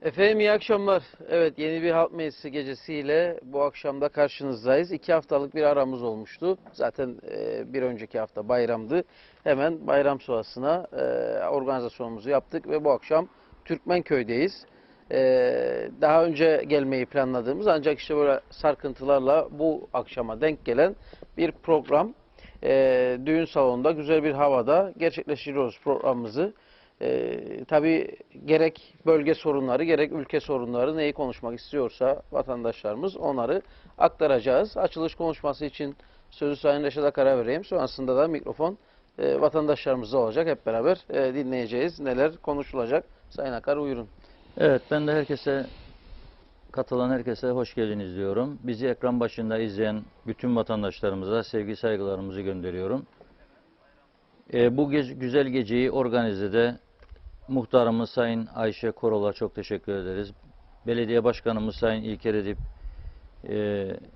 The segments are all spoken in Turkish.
Efendim iyi akşamlar. Evet, yeni bir halk meclisi gecesiyle bu akşam da karşınızdayız. 2 haftalık bir aramız olmuştu. Zaten bir önceki hafta bayramdı. Hemen bayram sonrasına organizasyonumuzu yaptık ve bu akşam Türkmenköy'deyiz. Daha önce gelmeyi planladığımız ancak işte böyle sarkıntılarla bu akşama denk gelen bir program. Düğün salonunda güzel bir havada gerçekleştiriyoruz programımızı. Tabii gerek bölge sorunları gerek ülke sorunları neyi konuşmak istiyorsa vatandaşlarımız onları aktaracağız. Açılış konuşması için sözü Sayın Reşat Akar'a vereyim. Sonrasında da mikrofon vatandaşlarımızda olacak. Hep beraber dinleyeceğiz. Neler konuşulacak. Sayın Akar buyurun. Evet, ben de katılan herkese hoş geldiniz diyorum. Bizi ekran başında izleyen bütün vatandaşlarımıza sevgi saygılarımızı gönderiyorum. Bu güzel geceyi organizede muhtarımız Sayın Ayşe Korol'a çok teşekkür ederiz. Belediye Başkanımız Sayın İlker Edip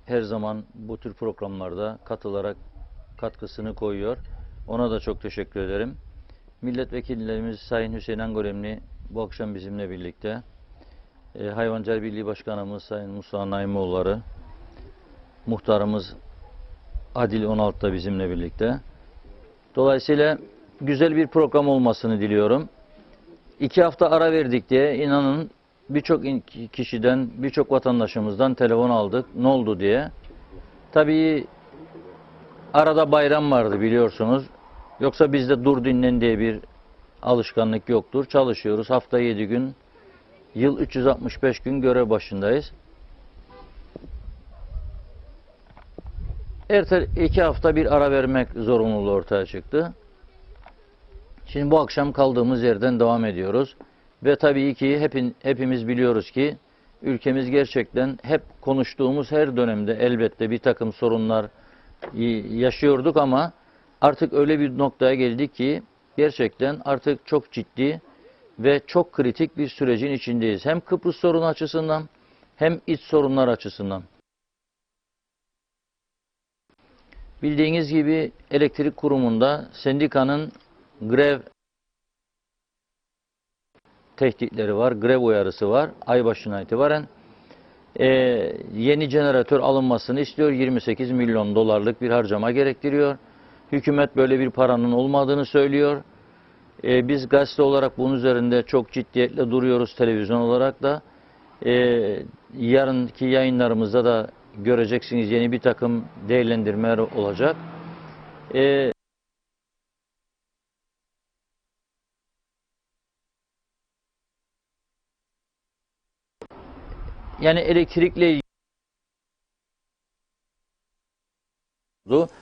her zaman bu tür programlarda katılarak katkısını koyuyor. Ona da çok teşekkür ederim. Milletvekillerimiz Sayın Hüseyin Angoremli bu akşam bizimle birlikte. Hayvancılık Birliği Başkanımız Sayın Musa Naimoğulları, muhtarımız Adil 16 da bizimle birlikte. Dolayısıyla güzel bir program olmasını diliyorum. 2 hafta ara verdik diye inanın birçok kişiden, birçok vatandaşımızdan telefon aldık. Ne oldu diye. Tabii arada bayram vardı biliyorsunuz. Yoksa bizde dur dinlen diye bir alışkanlık yoktur. Çalışıyoruz. Hafta 7 gün, yıl 365 gün görev başındayız. Her 2 hafta bir ara vermek zorunluluğu ortaya çıktı. Şimdi bu akşam kaldığımız yerden devam ediyoruz. Ve tabii ki hepimiz biliyoruz ki ülkemiz gerçekten hep konuştuğumuz her dönemde elbette bir takım sorunlar yaşıyorduk ama artık öyle bir noktaya geldik ki gerçekten artık çok ciddi ve çok kritik bir sürecin içindeyiz. Hem Kıbrıs sorunu açısından hem iç sorunlar açısından. Bildiğiniz gibi elektrik kurumunda sendikanın grev tehditleri var, grev uyarısı var. Ay başına itibaren yeni jeneratör alınmasını istiyor. 28 milyon dolarlık bir harcama gerektiriyor. Hükümet böyle bir paranın olmadığını söylüyor. Biz gazete olarak bunun üzerinde çok ciddiyetle duruyoruz, televizyon olarak da. Yarınki yayınlarımızda da göreceksiniz yeni bir takım değerlendirmeler olacak. Yani elektrikle ilgili.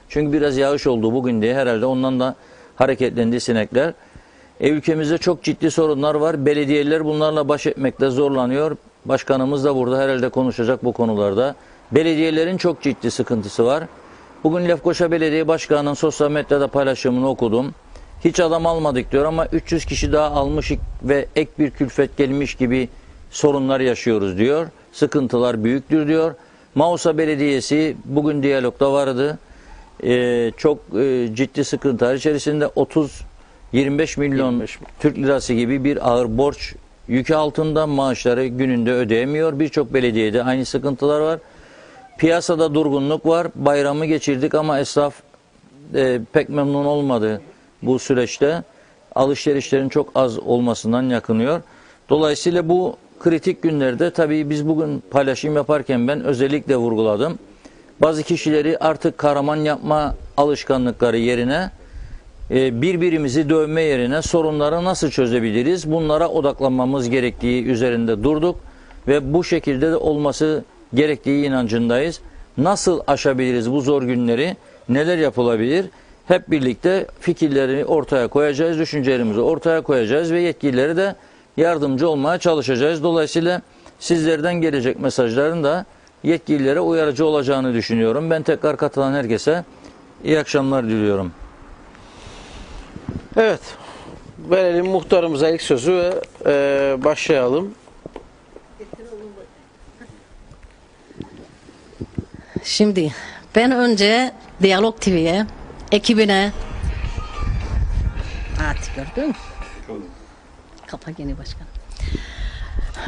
Çünkü biraz yağış oldu bugün diye herhalde ondan da hareketlendi sinekler. Ülkemizde çok ciddi sorunlar var. Belediyeler bunlarla baş etmekte zorlanıyor. Başkanımız da burada herhalde konuşacak bu konularda. Belediyelerin çok ciddi sıkıntısı var. Bugün Lefkoşa Belediye Başkanı'nın sosyal medyada paylaşımını okudum. Hiç adam almadık diyor ama 300 kişi daha almış ve ek bir külfet gelmiş gibi sorunlar yaşıyoruz diyor. Sıkıntılar büyüktür diyor. Mausa Belediyesi bugün diyalogda vardı. Çok ciddi sıkıntılar içerisinde 25 milyon Türk lirası gibi bir ağır borç yükü altında, maaşları gününde ödeyemiyor. Birçok belediyede aynı sıkıntılar var. Piyasada durgunluk var. Bayramı geçirdik ama esnaf pek memnun olmadı bu süreçte. Alışverişlerin çok az olmasından yakınıyor. Dolayısıyla bu kritik günlerde tabii biz bugün paylaşım yaparken ben özellikle vurguladım. Bazı kişileri artık kahraman yapma alışkanlıkları yerine birbirimizi dövme yerine sorunları nasıl çözebiliriz? Bunlara odaklanmamız gerektiği üzerinde durduk ve bu şekilde de olması gerektiği inancındayız. Nasıl aşabiliriz bu zor günleri? Neler yapılabilir? Hep birlikte fikirleri ortaya koyacağız, düşüncelerimizi ortaya koyacağız ve yetkililere de yardımcı olmaya çalışacağız. Dolayısıyla sizlerden gelecek mesajların da yetkililere uyarıcı olacağını düşünüyorum. Ben tekrar katılan herkese iyi akşamlar diliyorum. Evet, verelim muhtarımıza ilk sözü ve başlayalım. Şimdi ben önce Diyalog TV'ye, ekibine gördün mü? Kapak yeni başkan.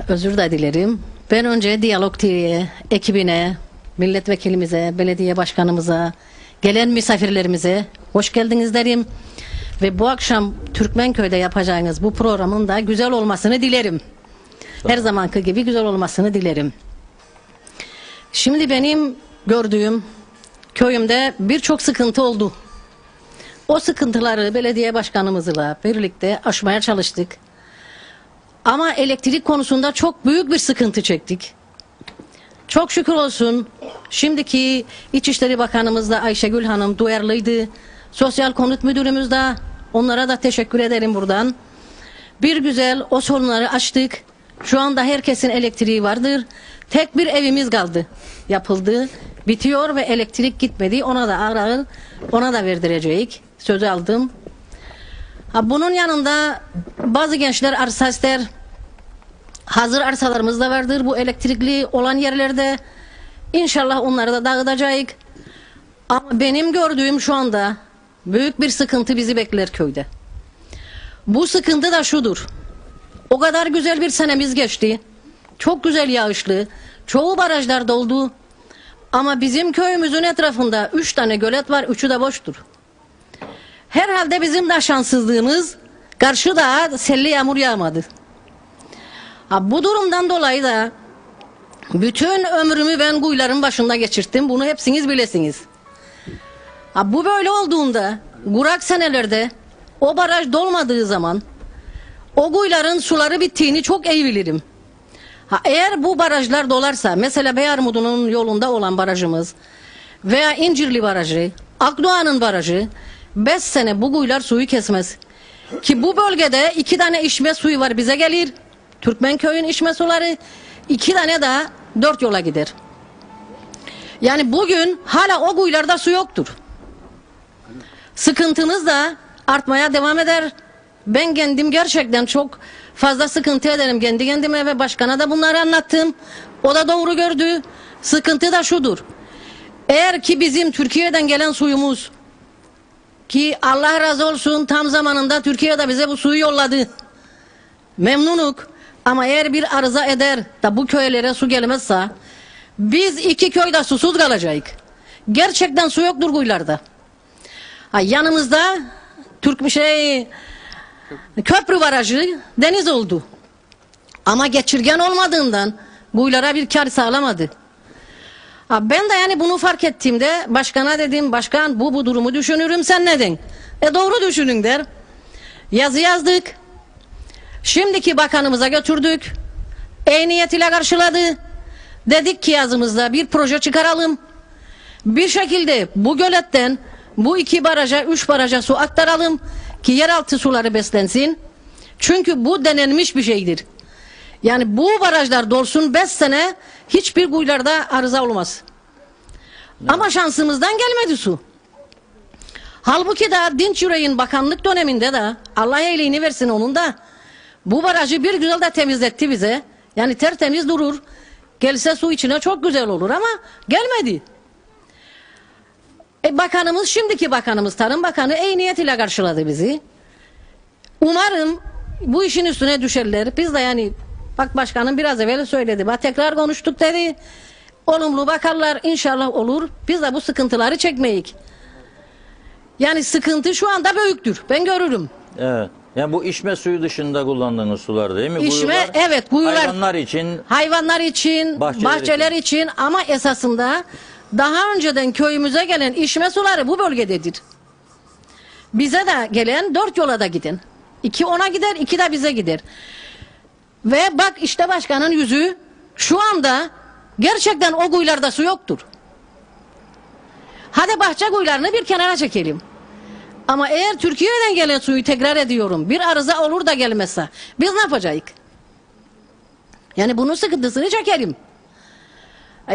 Özür de dilerim. Ben önce Diyalog TV'ye, ekibine, milletvekilimize, belediye başkanımıza, gelen misafirlerimize hoş geldiniz derim. Ve bu akşam Türkmenköy'de yapacağınız bu programın da güzel olmasını dilerim. Her zamanki gibi güzel olmasını dilerim. Şimdi benim gördüğüm köyümde birçok sıkıntı oldu. O sıkıntıları belediye başkanımızla birlikte aşmaya çalıştık. Ama elektrik konusunda çok büyük bir sıkıntı çektik. Çok şükür olsun şimdiki İçişleri Bakanımız da Ayşegül Hanım duyarlıydı. Sosyal Konut Müdürümüz de, onlara da teşekkür ederim buradan. Bir güzel o sorunları açtık. Şu anda herkesin elektriği vardır. Tek bir evimiz kaldı. Yapıldı. Bitiyor ve elektrik gitmedi. Ona da arar, ona da verdireceğiz. Sözü aldım. Bunun yanında bazı gençler arsa ister. Hazır arsalarımız da vardır bu elektrikli olan yerlerde. İnşallah onları da dağıtacağız. Ama benim gördüğüm şu anda büyük bir sıkıntı bizi bekler köyde. Bu sıkıntı da şudur. O kadar güzel bir senemiz geçti. Çok güzel yağışlı. Çoğu barajlar doldu. Ama bizim köyümüzün etrafında 3 tane gölet var. 3'ü de boştur. Herhalde bizim de şanssızlığımız karşıda selli yağmur yağmadı. Bu durumdan dolayı da bütün ömrümü ben kuyuların başında geçirttim. Bunu hepsiniz bilesiniz. Bu böyle olduğunda kurak senelerde o baraj dolmadığı zaman o kuyuların suları bittiğini çok iyi bilirim. Eğer bu barajlar dolarsa mesela Beyarmudu'nun yolunda olan barajımız veya İncirli Barajı, Akdoğan'ın barajı 5 sene bu kuyular suyu kesmez. Ki bu bölgede 2 tane içme suyu var bize gelir. Türkmenköy'ün içme suları 2 tane daha 4 yola gider. Yani bugün hala o kuyularda su yoktur. Sıkıntımız da artmaya devam eder. Ben kendim gerçekten çok fazla sıkıntı ederim kendi kendime ve başkana da bunları anlattım. O da doğru gördü. Sıkıntı da şudur. Eğer ki bizim Türkiye'den gelen suyumuz ki Allah razı olsun tam zamanında Türkiye de bize bu suyu yolladı. Memnunuk. Ama eğer bir arıza eder da bu köylere su gelmezse biz 2 köyde susuz kalacağız. Gerçekten su yoktur kuyularda. Yanımızda köprü barajı deniz oldu. Ama geçirgen olmadığından kuyulara bir kar sağlamadı. Ben de yani bunu fark ettiğimde başkana dedim, başkan bu durumu düşünürüm, sen ne den? Doğru düşünün der. Yazı yazdık. Şimdiki bakanımıza götürdük. İyi niyet ile karşıladı. Dedik ki yazımızda bir proje çıkaralım. Bir şekilde bu göletten bu 2 baraja 3 baraja su aktaralım ki yeraltı suları beslensin. Çünkü bu denenmiş bir şeydir. Yani bu barajlar dolsun 5 sene hiçbir kuyularda arıza olmaz. Ama şansımızdan gelmedi su. Halbuki da Dinç Yüreğin bakanlık döneminde de Allah iyiliğini versin onun da bu barajı bir güzel de temizletti bize. Yani tertemiz durur. Gelse su içine çok güzel olur ama gelmedi. Bakanımız, şimdiki bakanımız, Tarım Bakanı iyi niyet ile karşıladı bizi. Umarım bu işin üstüne düşerler. Biz de yani bak başkanım biraz evvel söyledi. Bak tekrar konuştuk dedi. Olumlu bakarlar, inşallah olur. Biz de bu sıkıntıları çekmeyik. Yani sıkıntı şu anda büyüktür. Ben görürüm. Evet. Yani bu içme suyu dışında kullandığınız sular değil mi? İçme, evet, kuyular. Hayvanlar için, bahçeler için ama esasında daha önceden köyümüze gelen içme suları bu bölgededir. Bize de gelen 4 yola da gidin. 2 ona gider, 2 de bize gider. Ve bak işte başkanın yüzü şu anda gerçekten o kuyularda su yoktur. Hadi bahçe kuyularını bir kenara çekelim. Ama eğer Türkiye'den gelen suyu tekrar ediyorum bir arıza olur da gelmezse biz ne yapacağız? Yani bunun sıkıntısını çekelim.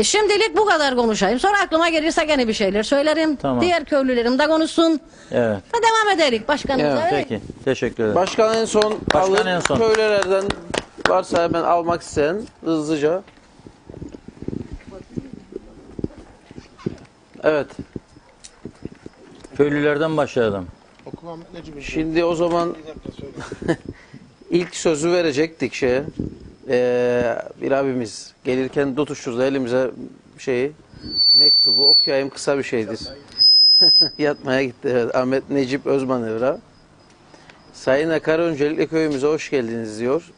Şimdilik bu kadar konuşayım. Sonra aklıma gelirse gene bir şeyler söylerim. Tamam. Diğer köylülerim de konuşsun. Evet. Ve devam ederik başkanımıza. Evet. Peki. Teşekkür ederim. Başkan en son Başkan alır. en son. Köylerden varsa hemen almak isteyen hızlıca. Evet. Köylülerden başlayalım. Şimdi o zaman ilk sözü verecektik şeye. bir abimiz gelirken tutuşturdu elimize mektubu okuyayım, kısa bir şeydir. Yatmaya gitti. Evet, Ahmet Necip Özmanevra. Sayın Akar, öncelikle köyümüze hoş geldiniz diyor.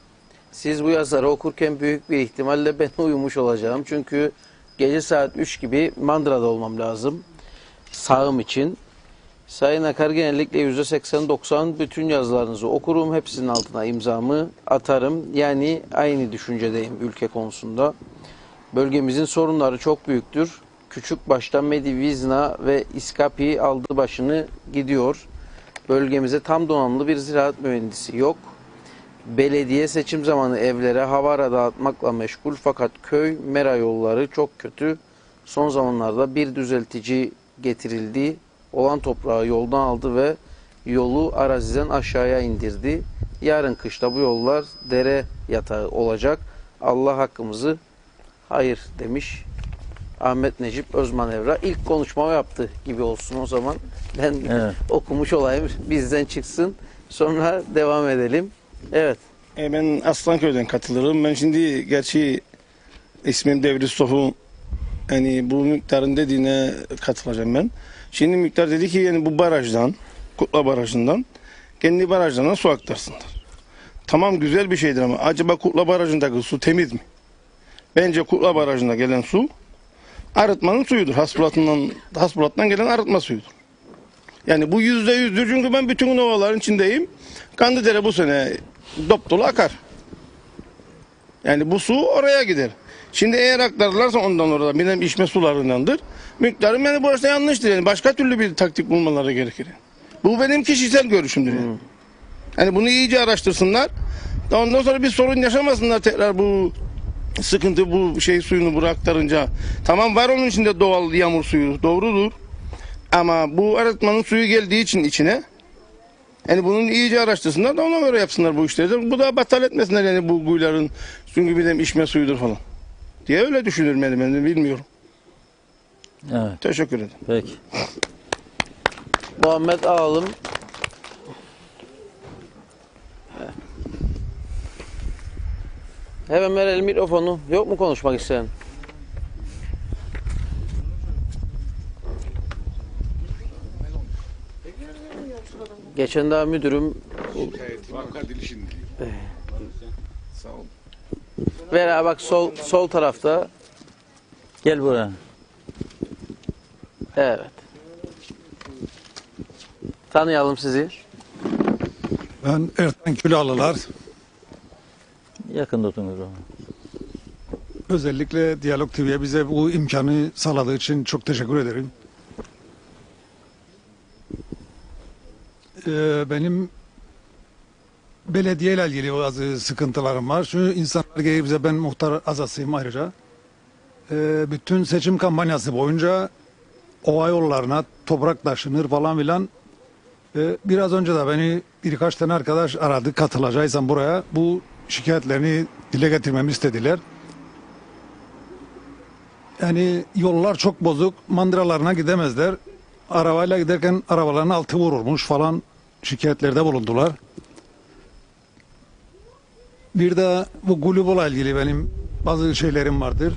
Siz bu yazıları okurken büyük bir ihtimalle ben uyumuş olacağım. Çünkü gece saat 3 gibi Mandıra'da olmam lazım. Sağım için. Sayın Akar, genellikle %80-90 bütün yazılarınızı okurum. Hepsinin altına imzamı atarım. Yani aynı düşüncedeyim ülke konusunda. Bölgemizin sorunları çok büyüktür. Küçük başta Medivizna ve İskapi aldı başını gidiyor. Bölgemize tam donanımlı bir ziraat mühendisi yok. Belediye seçim zamanı evlere havara dağıtmakla meşgul, fakat köy mera yolları çok kötü. Son zamanlarda bir düzeltici getirildi. Olan toprağı yoldan aldı ve yolu araziden aşağıya indirdi. Yarın kışta bu yollar dere yatağı olacak. Allah hakkımızı hayır demiş Ahmet Necip Özmanevra. İlk konuşmamı yaptı gibi olsun o zaman. Ben Evet. okumuş olayım, bizden çıksın. Sonra devam edelim. Evet. Ben Aslanköy'den katılırım. Ben şimdi gerçi ismim Devri Sofu, yani bu Müktar'ın dediğine katılacağım ben. Şimdi Müktar dedi ki yani bu barajdan, Kutla Barajı'ndan kendi barajlarına su aktarsınlar. Tamam, güzel bir şeydir ama acaba Kutla Barajı'ndaki su temiz mi? Bence Kutla Barajı'nda gelen su arıtmanın suyudur. Hasbulat'tan gelen arıtma suyudur. Yani bu %100'dür, çünkü ben bütün ovaların içindeyim. Kandıdere bu sene dop dolu akar. Yani bu su oraya gider. Şimdi eğer aktarırlarsa ondan orada benim içme sularındandır. Miktarım yani burası yanlıştır. Yani başka türlü bir taktik bulmaları gerekir. Bu benim kişisel görüşümdür. Yani. Yani bunu iyice araştırsınlar. Ondan sonra bir sorun yaşamasınlar tekrar, bu sıkıntı, bu suyunu buraya aktarınca. Tamam, var onun içinde doğal yağmur suyu, doğrudur. Ama bu arıtmanın suyu geldiği için içine, yani bunun iyice araştırsınlar da ona göre yapsınlar bu işleri. Bu da batal etmesinler yani bu kuyuların, çünkü bir içme suyudur falan diye öyle düşünürüm yani, ben de bilmiyorum. Evet. Teşekkür ederim. Peki. Muhammed alalım. Hemen verelim mikrofonu. Yok mu konuşmak isteyen? Geçen daha müdürüm ver abi, bak sol tarafta. Gel buraya. Evet. Tanıyalım sizi. Ben Ertan Külalılar. Yakında oturun. Özellikle Diyalog TV'ye bize bu imkanı sağladığı için çok teşekkür ederim. Benim belediye ile ilgili bazı sıkıntılarım var. Şu insanlar gelir bize, ben muhtar azasıyım ayrıca. Bütün seçim kampanyası boyunca ova yollarına toprak taşınır falan filan. Biraz önce de beni birkaç tane arkadaş aradı, katılacaksam buraya. Bu şikayetlerini dile getirmemi istediler. Yani yollar çok bozuk, mandıralarına gidemezler. Arabayla giderken arabaların altı vurulmuş falan, şikayetlerde bulundular. Bir de bu Gulubol'la ilgili benim bazı şeylerim vardır.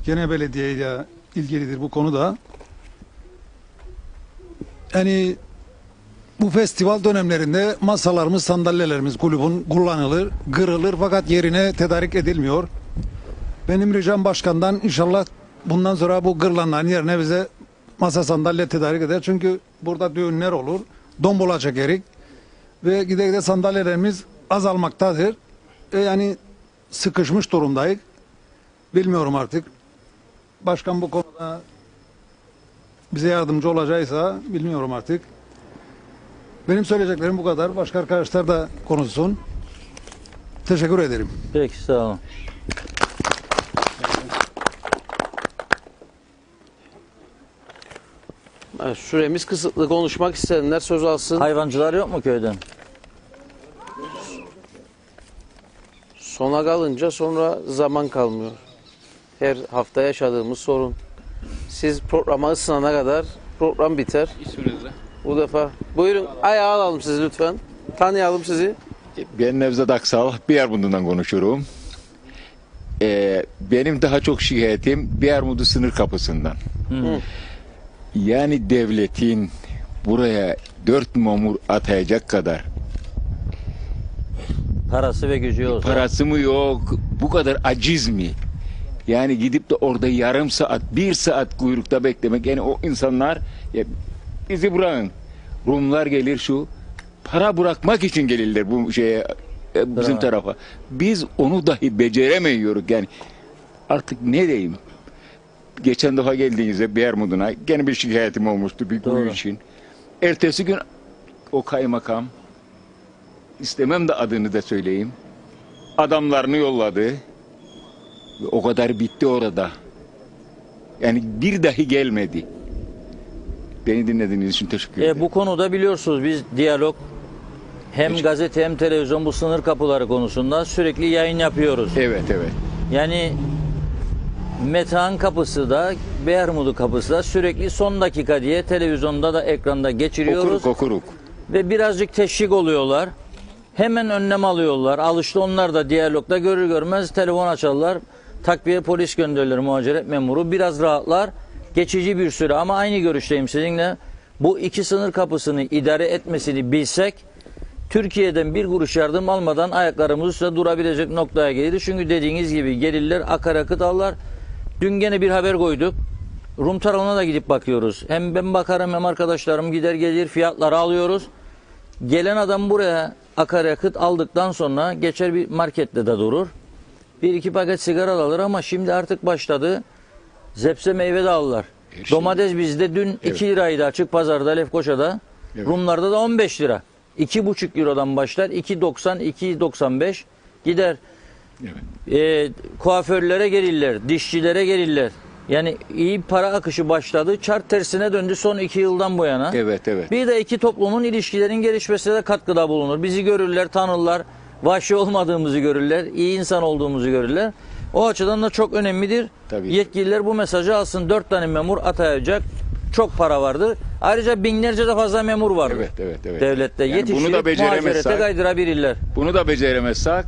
Gene belediye ile ilgilidir bu konuda. Yani bu festival dönemlerinde masalarımız, sandalyelerimiz kulübün kullanılır, kırılır, fakat yerine tedarik edilmiyor. Benim ricam başkandan, inşallah bundan sonra bu kırılanların yerine bize masa sandalye tedarik eder. Çünkü burada düğünler olur, dombola çekerik ve gide gide sandalyelerimiz azalmaktadır. Yani sıkışmış durumdayız. Bilmiyorum artık. Başkan bu konuda bize yardımcı olacaksa bilmiyorum artık. Benim söyleyeceklerim bu kadar. Başka arkadaşlar da konuşsun. Teşekkür ederim. Peki, sağ olun. Evet, süremiz kısıtlı. Konuşmak isteyenler söz alsın. Hayvancılar yok mu köyden? Sona kalınca sonra zaman kalmıyor. Her hafta yaşadığımız sorun. Siz programa ısınana kadar program biter. Bu defa. Buyurun, ayağa alalım sizi lütfen. Tanıyalım sizi. Ben Nevzat Aksal, Biyarbundu'dan konuşuyorum. benim daha çok şikayetim Beyermudu sınır kapısından. Yani devletin buraya 4 mamur atayacak kadar Parası ve gücü olsa. parası mı yok, bu kadar aciz mi? Yani gidip de orada yarım saat, 1 saat kuyrukta beklemek. Yani o insanlar, ya bizi bırakın. Rumlar gelir şu, para bırakmak için gelirler bu şeye, bizim Bravo. tarafa. Biz onu dahi beceremiyoruz yani. Artık ne diyeyim? Geçen defa geldiğinizde Beyermuduna gene bir şikayetim olmuştu bir kuyu Doğru. için. Ertesi gün o kaymakam, istemem de adını da söyleyeyim, adamlarını yolladı. Ve o kadar bitti orada. Yani bir dahi gelmedi. Beni dinlediğiniz için teşekkür ederim. Bu konuda biliyorsunuz biz diyalog hem gazete hem televizyon bu sınır kapıları konusunda sürekli yayın yapıyoruz. Evet, evet. Yani Metehan kapısı da Beyermudu kapısı da sürekli son dakika diye televizyonda da ekranda geçiriyoruz. Okuruk. Ve birazcık teşvik oluyorlar. Hemen önlem alıyorlar. Alıştı onlar da diyalogda görür görmez telefon açarlar. Takviye polis gönderirler, muhaciret memuru. Biraz rahatlar. Geçici bir süre ama aynı görüşteyim sizinle. Bu iki sınır kapısını idare etmesini bilsek Türkiye'den bir kuruş yardım almadan ayaklarımız üstünde durabilecek noktaya gelir. Çünkü dediğiniz gibi gelirler, akaryakıt alırlar. Dün gene bir haber koyduk. Rum tarafına da gidip bakıyoruz. Hem ben bakarım hem arkadaşlarım gider gelir fiyatları alıyoruz. Gelen adam buraya akaryakıt aldıktan sonra geçer bir markette de durur. Bir iki paket sigara alır ama şimdi artık başladı. Zepse meyve de alırlar. Domates bizde dün 2 liraydı açık pazarda Lefkoşa'da. Evet. Rumlarda da 15 lira. 2,5 Euro'dan başlar. 2,90, 2,95 gider. Kuaförlere gelirler, dişçilere gelirler. Yani iyi para akışı başladı. Çark tersine döndü son 2 yıldan bu yana. Evet, evet. Bir de iki toplumun ilişkilerin gelişmesine de katkıda bulunur. Bizi görürler, tanırlar. Vahşi olmadığımızı görürler. İyi insan olduğumuzu görürler. O açıdan da çok önemlidir. Tabii. Yetkililer bu mesajı alsın. 4 tane memur atayacak. Çok para vardı. Ayrıca binlerce de fazla memur vardı. Evet. Devlette Yani bunu da yetiştirip beceremezsek- muhacerete kaydırabilirler. Bunu da beceremezsek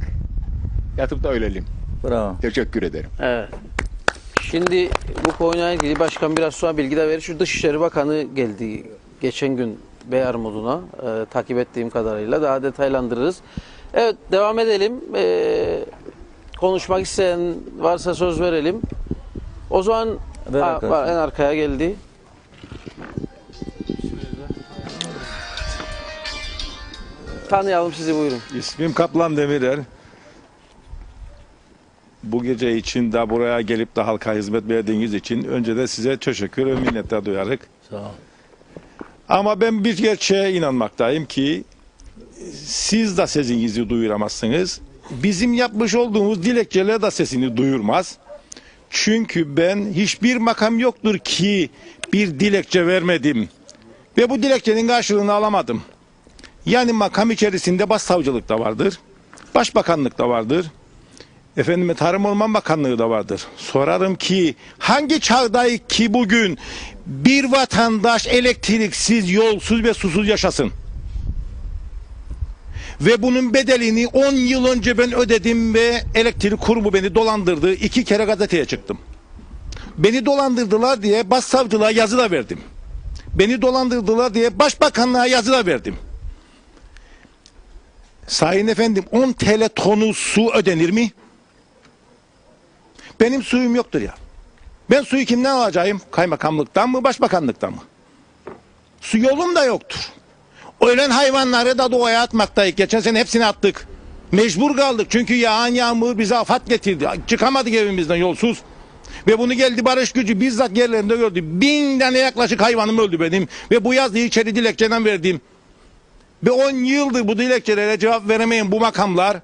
yatıp da ölelim. Bravo. Teşekkür ederim. Evet. Şimdi bu konuyla ilgili başkan biraz sonra bilgi de verir. Şu Dışişleri Bakanı geldi geçen gün Beyermudu'na takip ettiğim kadarıyla daha detaylandırırız. Evet devam edelim. Konuşmak isteyen varsa söz verelim. O zaman Ver var, arkadaşlar. en arkaya geldi. Tanıyalım sizi buyurun. İsmim Kaplan Demirer. Bu gece için de buraya gelip de halka hizmet verdiğiniz için önce de size teşekkür ve minnettar duyarık. Sağ ol. Ama ben bir gerçeğe inanmaktayım ki siz de sesinizi duyuramazsınız. Bizim yapmış olduğumuz dilekçeler de sesini duyurmaz. Çünkü ben hiçbir makam yoktur ki bir dilekçe vermedim. Ve bu dilekçenin karşılığını alamadım. Yani makam içerisinde başsavcılık da vardır. Başbakanlık da vardır. Efendime Tarım Orman Bakanlığı da vardır. Sorarım ki hangi çağdayız ki bugün bir vatandaş elektriksiz, yolsuz ve susuz yaşasın? Ve bunun bedelini 10 yıl önce ben ödedim ve elektrik kurumu beni dolandırdı. 2 kere gazeteye çıktım. Beni dolandırdılar diye başsavcılığa yazı da verdim. Beni dolandırdılar diye başbakanlığa yazı da verdim. Sayın efendim 10 TL tonu su ödenir mi? Benim suyum yoktur ya. Ben suyu kimden alacağım? Kaymakamlıktan mı, başbakanlıktan mı? Su yolum da yoktur. Ölen hayvanları da doğaya atmaktayız. Geçen sene hepsini attık. Mecbur kaldık çünkü yağan yağmur bize afat getirdi. Çıkamadık evimizden yolsuz. Ve bunu geldi barış gücü bizzat yerlerinde gördü. 1000 tane yaklaşık hayvanım öldü benim. Ve bu yazıyı içeri dilekçeden verdim. Ve 10 yıldır bu dilekçelere cevap veremeyen bu makamlar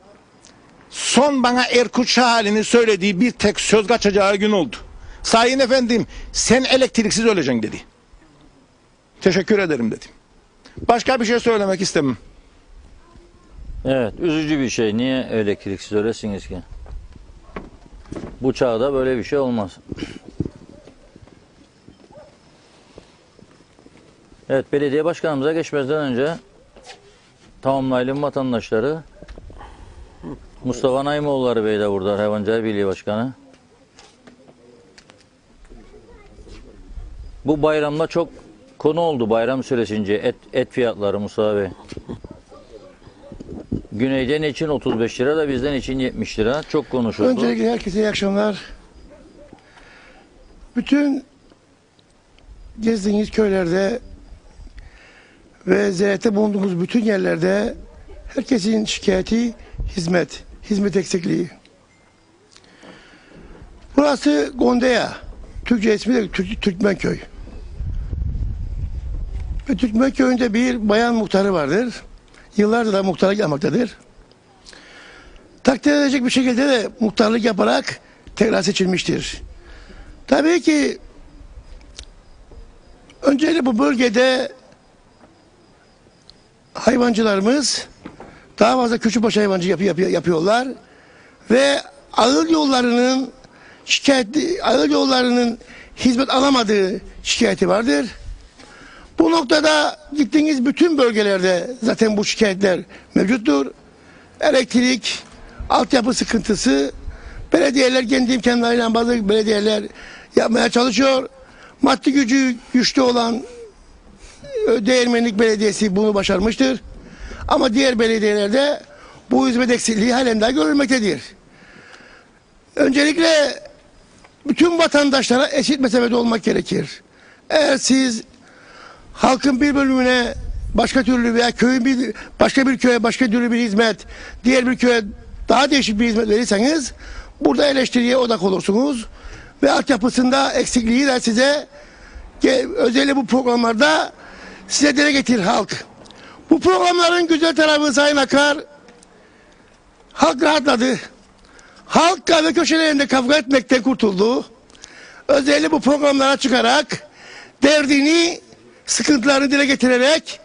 son bana Erkut Şahali'nin söylediği bir tek söz kaçacağı gün oldu. Sayın efendim sen elektriksiz öleceksin dedi. Teşekkür ederim dedim. Başka bir şey söylemek istemem. Evet, üzücü bir şey. Niye elektriksiz öylesiniz ki? Bu çağda böyle bir şey olmaz. Evet, belediye başkanımıza geçmezden önce tamamlayalım vatandaşları. Mustafa Naimoğulları Bey de burada, Hayvancılık Birliği Başkanı. Bu bayramda çok konu oldu bayram süresince et fiyatları Mustafa Bey. Güneyden için 35 lira da bizden için 70 lira. Çok konuşuldu. Öncelikle herkese iyi akşamlar. Bütün gezdiğiniz köylerde ve ziyarette bulunduğumuz bütün yerlerde herkesin şikayeti hizmet eksikliği. Burası Gondeya. Türkçe ismi de Türkmenköy. Ve Türkmenköy'ünde bir bayan muhtarı vardır. Yıllardır da muhtarlık yapmaktadır. Takdir edecek bir şekilde de muhtarlık yaparak tekrar seçilmiştir. Tabii ki öncelikle bu bölgede hayvancılarımız daha fazla küçükbaş hayvancı yapıyorlar ve ağır yollarının hizmet alamadığı şikayeti vardır. Bu noktada gittiğiniz bütün bölgelerde zaten bu şikayetler mevcuttur. Elektrik, altyapı sıkıntısı, belediyeler kendi imkanlarıyla bazı belediyeler yapmaya çalışıyor. Maddi gücü güçlü olan Değirmenlik Belediyesi bunu başarmıştır. Ama diğer belediyelerde bu hizmet eksikliği halen daha görülmektedir. Öncelikle bütün vatandaşlara eşit mesafede olmak gerekir. Eğer siz halkın bir bölümüne başka türlü veya başka bir köye başka türlü bir hizmet, diğer bir köye daha değişik bir hizmet verirseniz burada eleştiriye odak olursunuz ve altyapısında eksikliği de size özellikle bu programlarda size dile getirir halk. Bu programların güzel tarafı Sayın Akar, halk rahatladı. Halk kahve köşelerinde kavga etmekten kurtuldu. Özellikle bu programlara çıkarak derdini, sıkıntılarını dile getirerek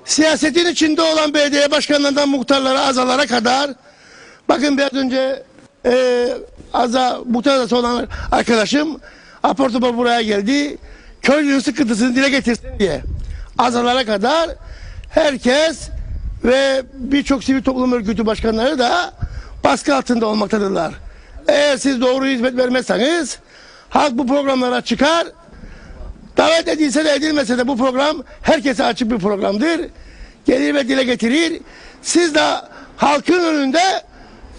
siyasetin içinde olan belediye başkanlarından muhtarlara, azalara kadar, bakın biraz önce muhtar azası olan arkadaşım apar topar buraya geldi. Köylünün sıkıntısını dile getirsin diye. Azalara kadar herkes ve birçok sivil toplum örgütü başkanları da baskı altında olmaktadırlar. Eğer siz doğru hizmet vermezseniz halk bu programlara çıkar. Davet edilse de edilmese de bu program herkese açık bir programdır. Gelir ve dile getirir. Siz de halkın önünde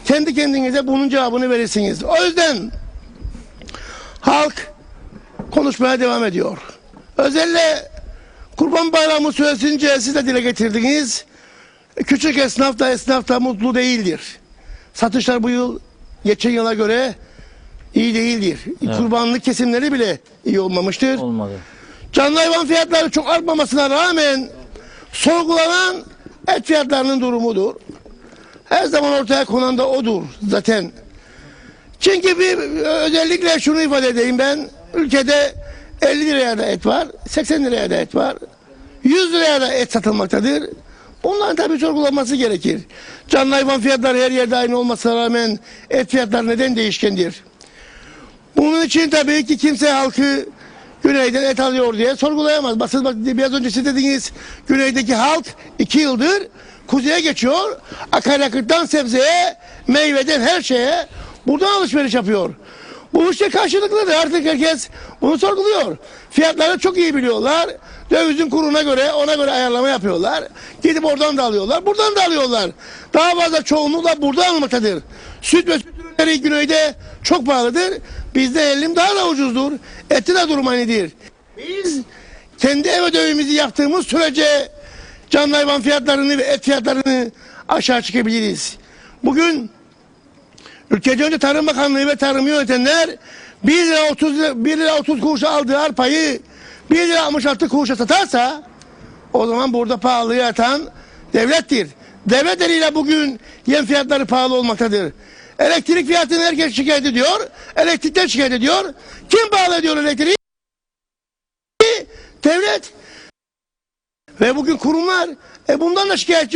kendi kendinize bunun cevabını verirsiniz. O yüzden halk konuşmaya devam ediyor. Özellikle Kurban Bayramı süresince siz de dile getirdiniz. Küçük esnaf da mutlu değildir. Satışlar bu yıl geçen yıla göre iyi değildir. Evet. Kurbanlık kesimleri bile iyi olmamıştır. Olmadı. Canlı hayvan fiyatları çok artmamasına rağmen sorgulanan et fiyatlarının durumudur. Her zaman ortaya konan da odur zaten. Çünkü özellikle şunu ifade edeyim ben. Ülkede 50 liraya da et var, 80 liraya da et var. 100 liraya da et satılmaktadır. Bunların tabii sorgulanması gerekir. Canlı hayvan fiyatları her yerde aynı olmasına rağmen et fiyatları neden değişkendir? Bunun için tabii ki kimse halkı güneyden et alıyor diye sorgulayamaz. Bak biraz önce siz dediğiniz güneydeki halk 2 yıldır kuzeye geçiyor. Akaryakıttan sebzeye, meyveden her şeye buradan alışveriş yapıyor. Bu işte karşılıklıdır. Artık herkes bunu sorguluyor. Fiyatları çok iyi biliyorlar. Dövizin kuruna göre ona göre ayarlama yapıyorlar. Gidip oradan da alıyorlar. Buradan da alıyorlar. Daha fazla çoğunlukla burada almaktadır. Süt ve süt ürünleri güneyde çok pahalıdır. Bizde elim daha da ucuzdur. Eti de durum aynıdır. Biz kendi ev ödevimizi yaptığımız sürece canlı hayvan fiyatlarını ve et fiyatlarını aşağı çıkabiliriz. Bugün ülkece önce Tarım Bakanlığı ve tarımı yönetenler 1 lira 30 kuruşa aldığı arpayı 1 lira 66 kuruşa satarsa o zaman burada pahalıya yatan devlettir. Devlet eliyle bugün yem fiyatları pahalı olmaktadır. Elektrik fiyatını herkes şikayet ediyor. Elektrikten şikayet ediyor. Kim pahalı ediyor elektriği? Devlet. Ve bugün kurumlar bundan da şikayet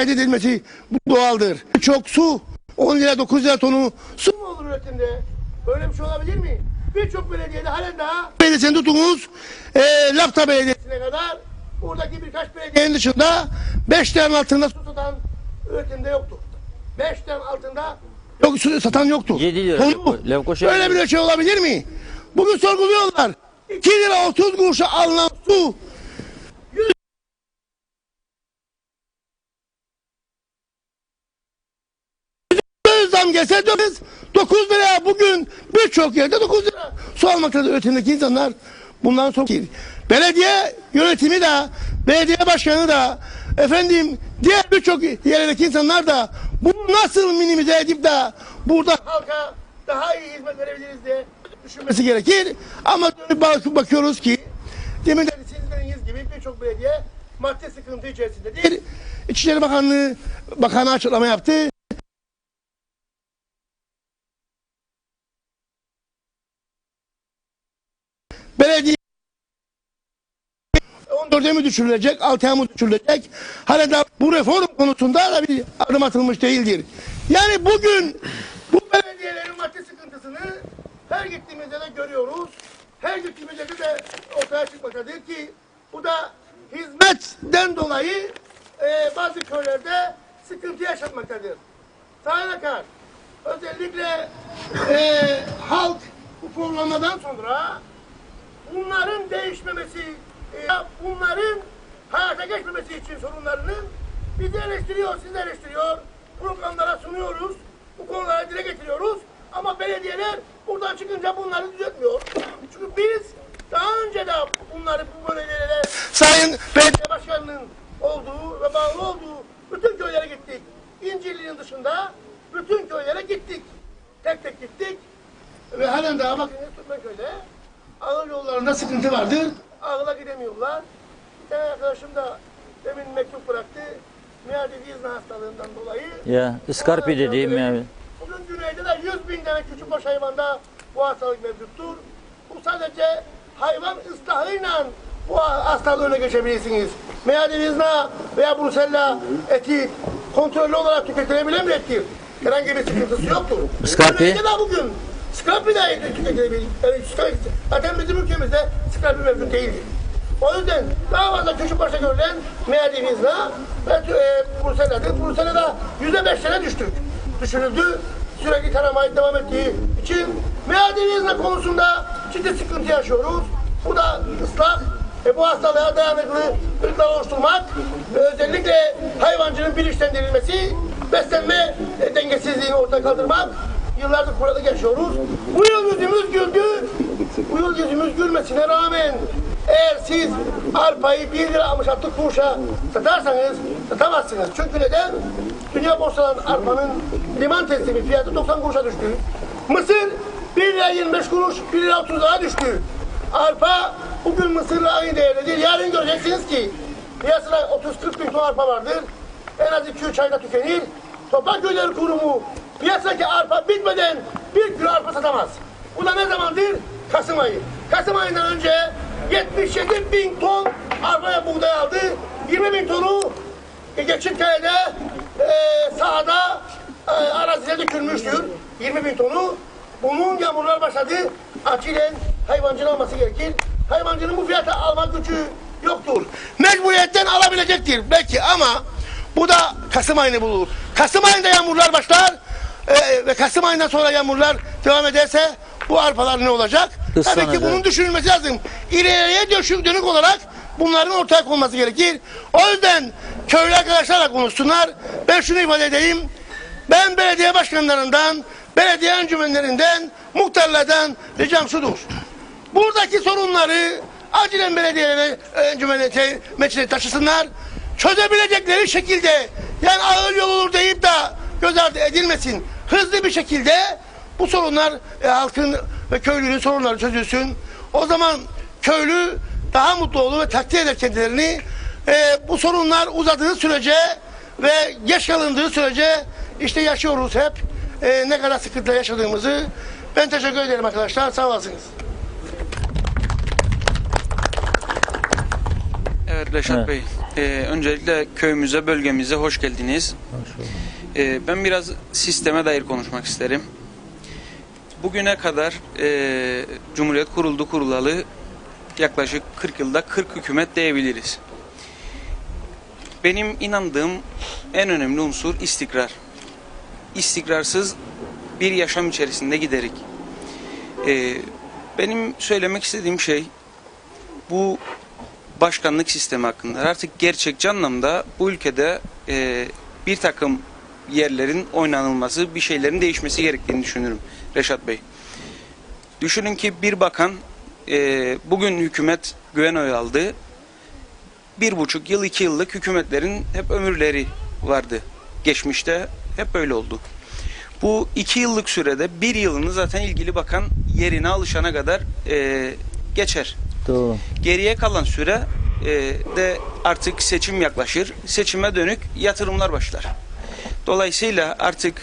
edilmesi doğaldır. Çok su 10 lira 9 lira tonu su mu olur üretimde? Böyle bir şey olabilir mi? Birçok belediyede halen daha belediyesini tutunuz Lapta Belediyesi'ne kadar buradaki birkaç belediyenin dışında 5 liranın altında su satan üretimde yoktur. 5'ten altında yok, satan yoktur. 7 lira. Lefkoşa Böyle bir şey olabilir mi? Bugün sorguluyorlar. 2 lira 30 kuruşa alınan su zam gelse 9 liraya, bugün birçok yerde 9 lira su almaktadır üretimdeki insanlar. Bundan sonra belediye yönetimi de, belediye başkanı da, efendim diğer birçok yerlerdeki insanlar da bunu nasıl minimize edip de burada halka daha iyi hizmet verebiliriz diye düşünmesi gerekir. Ama dönüp bakıyoruz ki demin de sizin dediğiniz gibi birçok belediye maddi sıkıntı içerisindedir. İçişleri Bakanı açıklama yaptı. Belediye 14'e mi düşürülecek, 6'ya mı düşürülecek? Hala bu reform konusunda da bir adım atılmış değildir. Yani bugün bu belediyelerin maddi sıkıntısını her gittiğimizde de görüyoruz. Her gittiğimizde de ortaya çıkmaktadır ki bu da hizmetten dolayı bazı köylerde sıkıntı yaşatmaktadır. Sayın Akar, özellikle halk bu programdan sonra bunların değişmemesi, bunların hayata geçmemesi için sorunlarının bizi eleştiriyor, sizi eleştiriyor. Programlara sunuyoruz, bu konuları dile getiriyoruz. Ama belediyeler buradan çıkınca bunları düzeltmiyor. Çünkü biz daha önce de bunları bu belediyelere Sayın Belediye Başkanı'nın olduğu ve bağlı olduğu bütün köylere gittik. İncirli'nin dışında bütün köylere gittik. Tek tek gittik. Ve halen daha bakın Türkmenköy'de ağır yollarında sıkıntı vardır. Ağla gidemiyorlar. Bir tane arkadaşım da demin mektup bıraktı. Miadi Vizna hastalığından dolayı. Ya iskarpi dediğim yani. Bugün güneyde de 100.000 tane küçükbaş hayvanda bu hastalık mevcuttur. Bu sadece hayvan ıslahıyla bu hastalığı öne geçebilirsiniz. Miadi Vizna veya Brusella eti kontrollü olarak tüketilebilen bir ettir. Herhangi bir sıkıntısı yoktur. Iskarpi? Güneyde de bugün Scrappy de tüketilebilir. Zaten bizim ülkemizde Scrappy mevcut değildir. O yüzden daha fazla küçükbaşta görülen Miadi Vizna ve Brusella'dır. Brusella'da %5'lere düşürüldü. Sürekli taramaya devam ettiği için Miadi Vizna konusunda ciddi sıkıntı yaşıyoruz. Bu da ıslah bu hastalığa dayanıklı ırklar oluşturmak ve özellikle hayvancının bilinçlendirilmesi, beslenme dengesizliğini ortadan kaldırmak. Yıllardır burada yaşıyoruz. Bu yıl yüzümüz güldü. Bu yıl yüzümüz gülmesine rağmen eğer siz arpayı 1 lira 66 kuruşa satarsanız satamazsınız. Çünkü neden? Dünya borsalarının arpanın liman teslimi fiyatı 90 kuruşa düştü. Mısır 1 lira 25 kuruş, 1 lira 30 lira düştü. Arpa bugün Mısır'la aynı değerdedir. Yarın göreceksiniz ki piyasada 30-40 bin ton arpa vardır. En az 2-3 ayda tükenir. Toprak Gölleri Kurumu piyasadaki arpa bitmeden 1 kilo arpa satamaz. Bu da ne zamandır? Kasım ayı. Kasım ayından önce 77 bin ton arpa ve buğday aldı. 20 bin tonu Geçitkaya'da sahada arazide dökülmüştür. 20 bin tonu. Bunun yağmurlar başladı. Acilen hayvancının alması gerekir. Hayvancının bu fiyata alma gücü yoktur. Mecburiyetten alabilecektir belki ama bu da Kasım ayını bulur. Kasım ayında yağmurlar başlar ve Kasım ayından sonra yağmurlar devam ederse bu arpalar ne olacak? Tabii ki bunun düşünülmesi lazım. İleriye dönük olarak bunların ortaya konması gerekir. O yüzden köylü arkadaşlarla konuşsunlar. Ben şunu ifade edeyim. Ben belediye başkanlarından, belediye encümenlerinden, muhtarlardan ricam şudur. Buradaki sorunları acilen belediyelere, encümenlere, meclise taşısınlar. Çözebilecekleri şekilde, yani ağır yol olur deyip de göz ardı edilmesin. Hızlı bir şekilde bu sorunlar halkın ve köylünün sorunları çözülsün. O zaman köylü daha mutlu olur ve takdir eder kendilerini. Bu sorunlar uzadığı sürece ve geç kalındığı sürece işte yaşıyoruz hep. Ne kadar sıkıntı yaşadığımızı. Ben teşekkür ederim arkadaşlar. Sağ olasınız. Evet Reşat Bey, öncelikle köyümüze, bölgemize hoş geldiniz. Ben biraz sisteme dair konuşmak isterim. Bugüne kadar Cumhuriyet kurulalı yaklaşık 40 yılda 40 hükümet diyebiliriz. Benim inandığım en önemli unsur istikrar. istikrarsız bir yaşam içerisinde giderik. Benim söylemek istediğim şey bu başkanlık sistemi hakkında. Artık gerçekçi anlamda bu ülkede bir takım yerlerin oynanılması, bir şeylerin değişmesi gerektiğini düşünüyorum Reşat Bey. Düşünün ki bir bakan bugün hükümet güven oyu aldı. 1,5 yıl, 2 yıllık hükümetlerin hep ömürleri vardı. Geçmişte hep böyle oldu. Bu 2 yıllık sürede 1 yılını zaten ilgili bakan yerine alışana kadar geçer. Doğru. Geriye kalan süre de artık seçim yaklaşır. Seçime dönük yatırımlar başlar. Dolayısıyla artık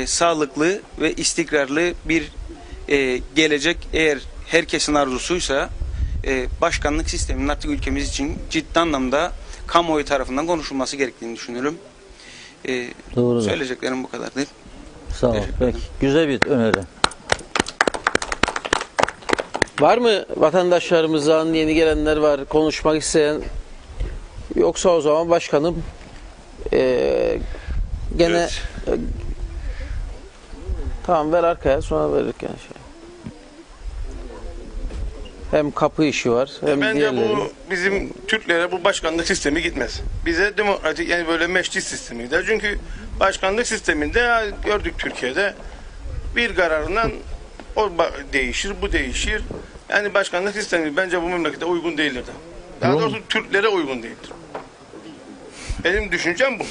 sağlıklı ve istikrarlı bir gelecek eğer herkesin arzusuysa başkanlık sisteminin artık ülkemiz için ciddi anlamda kamuoyu tarafından konuşulması gerektiğini düşünüyorum. Doğrudur. Söyleyeceklerim bu kadardır. Sağ ol. Teşekkür Peki. ederim. Güzel bir öneri. Var mı vatandaşlarımızdan yeni gelenler var konuşmak isteyen? Yoksa o zaman başkanım gene tamam ver arkaya sonra verirken şey. Hem kapı işi var hem Bence diğerleri. bu bizim Türklere bu başkanlık sistemi gitmez. Bize demokratik yani böyle meclis sistemi gider. Çünkü başkanlık sisteminde ya gördük Türkiye'de bir kararından değişir, bu değişir. Yani başkanlık sistemi bence bu memlekete uygun değildir de. Daha doğrusu Türklere uygun değildir. Benim düşüncem bu.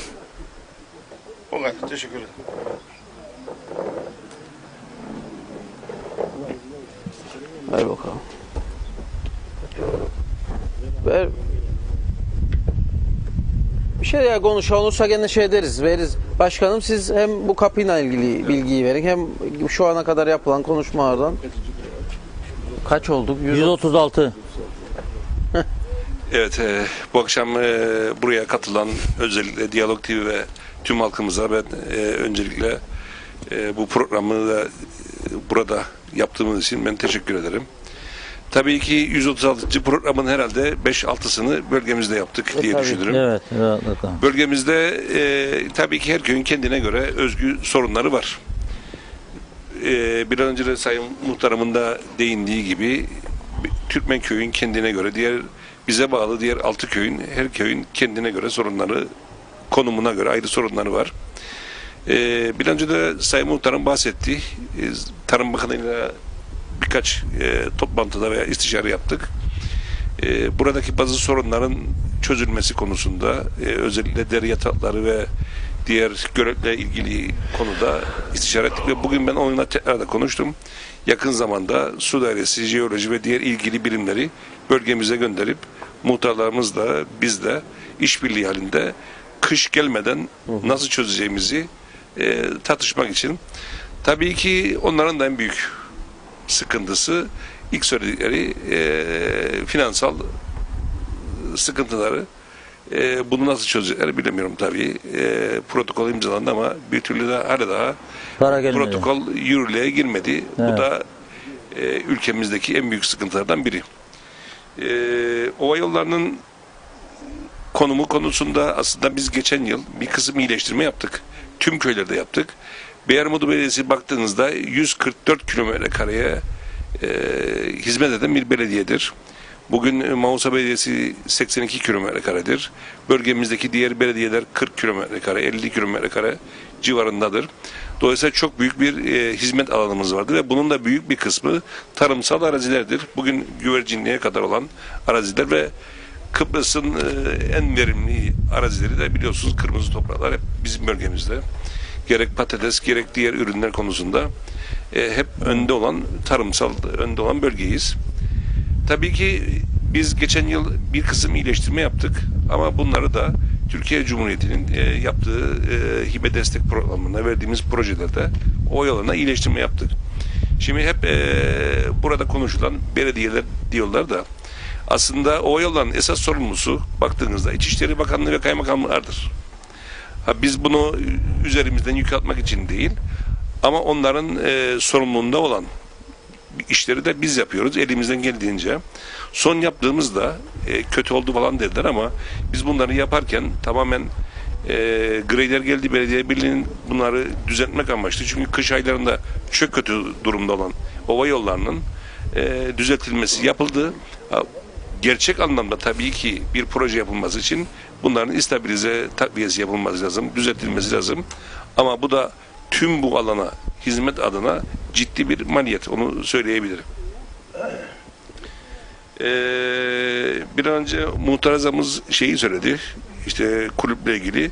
O kadar. Teşekkür ederim. Ver bakalım. Ver. Bir şey ya konuşan olursa gene şey deriz, veririz. Başkanım siz hem bu kapıyla ilgili bilgiyi verin hem şu ana kadar yapılan konuşmalardan kaç olduk? 136. Evet, bu akşam buraya katılan özellikle Diyalog TV ve tüm halkımıza ben öncelikle bu programı da burada yaptığımız için ben teşekkür ederim. Tabii ki 136. programın herhalde 5-6'sını bölgemizde yaptık diye tabii. düşünürüm. Evet, rahatlıkla. Bölgemizde tabii ki her köyün kendine göre özgü sorunları var. Bir an önce de Sayın Muhtarımın da değindiği gibi Türkmen köyün kendine göre, bize bağlı diğer 6 köyün, her köyün kendine göre sorunları, konumuna göre ayrı sorunları var. Bir an önce de Sayın Muhtarım bahsetti. Tarım Bakanı'yla birkaç toplantıda veya istişare yaptık. Buradaki bazı sorunların çözülmesi konusunda özellikle deri yatakları ve diğer göletle ilgili konuda istişare ettik ve bugün ben onunla tekrar da konuştum. Yakın zamanda su dairesi, jeoloji ve diğer ilgili birimleri bölgemize gönderip muhtarlarımızla biz de işbirliği halinde kış gelmeden nasıl çözeceğimizi tartışmak için. Tabii ki onların da en büyük sıkıntısı ilk söyledikleri finansal sıkıntıları. Bunu nasıl çözecekler bilemiyorum tabii. Protokol imzalandı ama bir türlü de hala daha Para gelmedi. protokol yürürlüğe girmedi. Evet. Bu da ülkemizdeki en büyük sıkıntılardan biri. Ova yollarının konumu konusunda aslında biz geçen yıl bir kısım iyileştirme yaptık. Tüm köylerde yaptık. Beyermudu Belediyesi baktığınızda 144 kilometre kareye hizmet eden bir belediyedir. Bugün Mausa Belediyesi 82 kilometre karedir. Bölgemizdeki diğer belediyeler 40 kilometre kare, 50 kilometre kare civarındadır. Dolayısıyla çok büyük bir hizmet alanımız vardır ve bunun da büyük bir kısmı tarımsal arazilerdir. Bugün güvercinliğe kadar olan araziler ve Kıbrıs'ın en verimli arazileri de biliyorsunuz kırmızı topraklar hep bizim bölgemizde. Gerek patates gerek diğer ürünler konusunda hep önde olan tarımsal önde olan bölgeyiz. Tabii ki biz geçen yıl bir kısım iyileştirme yaptık ama bunları da Türkiye Cumhuriyeti'nin yaptığı hibe destek programına verdiğimiz projelerde o yoluna iyileştirme yaptık. Şimdi hep burada konuşulan belediyeler diyorlar da aslında o yolların esas sorumlusu baktığınızda İçişleri Bakanlığı ve Kaymakamlılardır. Biz bunu üzerimizden yük atmak için değil ama onların sorumluluğunda olan işleri de biz yapıyoruz elimizden geldiğince. Son yaptığımızda kötü oldu falan dediler ama biz bunları yaparken tamamen Greyler geldi, belediye birliğinin bunları düzeltmek amaçlı. Çünkü kış aylarında çok kötü durumda olan ova yollarının düzeltilmesi yapıldı. Gerçek anlamda tabii ki bir proje yapılması için bunların istabilize takviyesi yapılması lazım, düzeltilmesi lazım. Ama bu da tüm bu alana hizmet adına ciddi bir maliyet, onu söyleyebilirim. Bir an önce muhtar azamız şeyi söyledi, işte kulüple ilgili.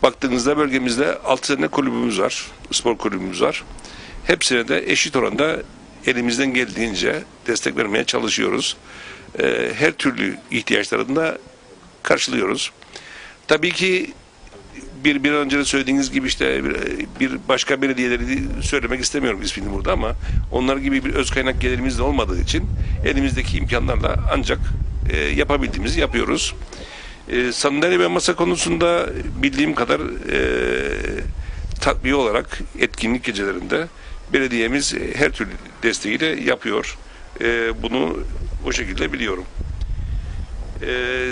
Baktığınızda bölgemizde 6 tane kulübümüz var, spor kulübümüz var. Hepsine de eşit oranda elimizden geldiğince destek vermeye çalışıyoruz. Her türlü ihtiyaçlarını da karşılıyoruz. Tabii ki bir önce de söylediğiniz gibi işte bir başka belediyeleri söylemek istemiyorum ismini burada ama onlar gibi bir öz kaynak gelirimiz de olmadığı için elimizdeki imkanlarla ancak yapabildiğimizi yapıyoruz. Sandalye ve masa konusunda bildiğim kadar takviye olarak etkinlik gecelerinde belediyemiz her türlü desteğiyle yapıyor. Bunu o şekilde biliyorum.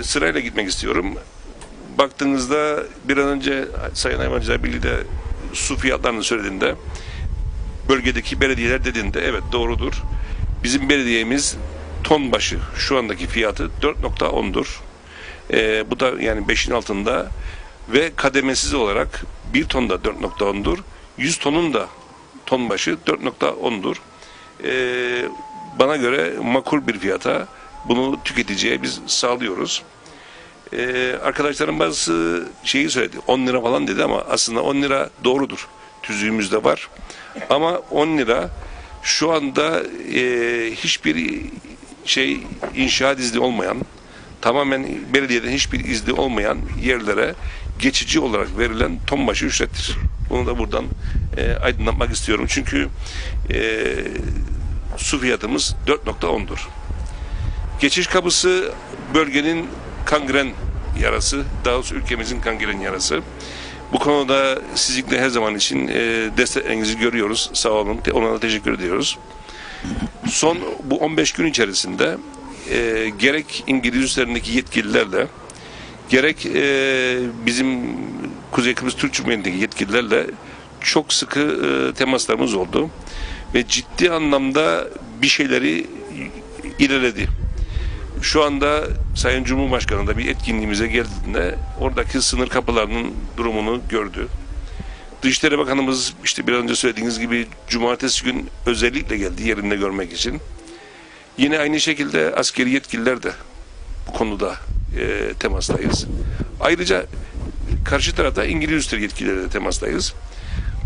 Sırayla gitmek istiyorum. Baktığınızda bir an önce Sayın Hayvancılar Birliği de su fiyatlarını söylediğinde bölgedeki belediyeler dediğinde evet doğrudur. Bizim belediyemiz ton başı şu andaki fiyatı 4.10'dur. Bu da yani 5'in altında ve kademesiz olarak 1 ton da 4.10'dur. 100 tonun da ton başı 4.10'dur. Bana göre makul bir fiyata bunu tüketiciye biz sağlıyoruz. Arkadaşlarım bazısı şeyi söyledi, 10 lira falan dedi ama aslında 10 lira doğrudur. Tüzüğümüzde var. Ama 10 lira şu anda hiçbir şey inşaat izni olmayan, tamamen belediyeden hiçbir izni olmayan yerlere geçici olarak verilen ton başı ücrettir. Bunu da buradan aydınlatmak istiyorum. Çünkü su fiyatımız 4.10'dur. Geçiş kapısı bölgenin kangren yarası, daha doğrusu ülkemizin kangren yarası. Bu konuda sizin de her zaman için desteklerinizi görüyoruz. Sağ olun. Ona da teşekkür ediyoruz. Son bu 15 gün içerisinde gerek İngiliz üslerindeki yetkililerle gerek bizim Kuzey Kıbrıs Türk Cumhuriyeti'ndeki yetkililerle çok sıkı temaslarımız oldu. Ve ciddi anlamda bir şeyleri ilerledi. Şu anda Sayın Cumhurbaşkanı da bir etkinliğimize geldiğinde oradaki sınır kapılarının durumunu gördü. Dışişleri Bakanımız işte bir önce söylediğiniz gibi cumartesi gün özellikle geldi yerinde görmek için. Yine aynı şekilde askeri yetkililer de bu konuda temastayız. Ayrıca karşı tarafta İngiliz yetkilileri de temastayız.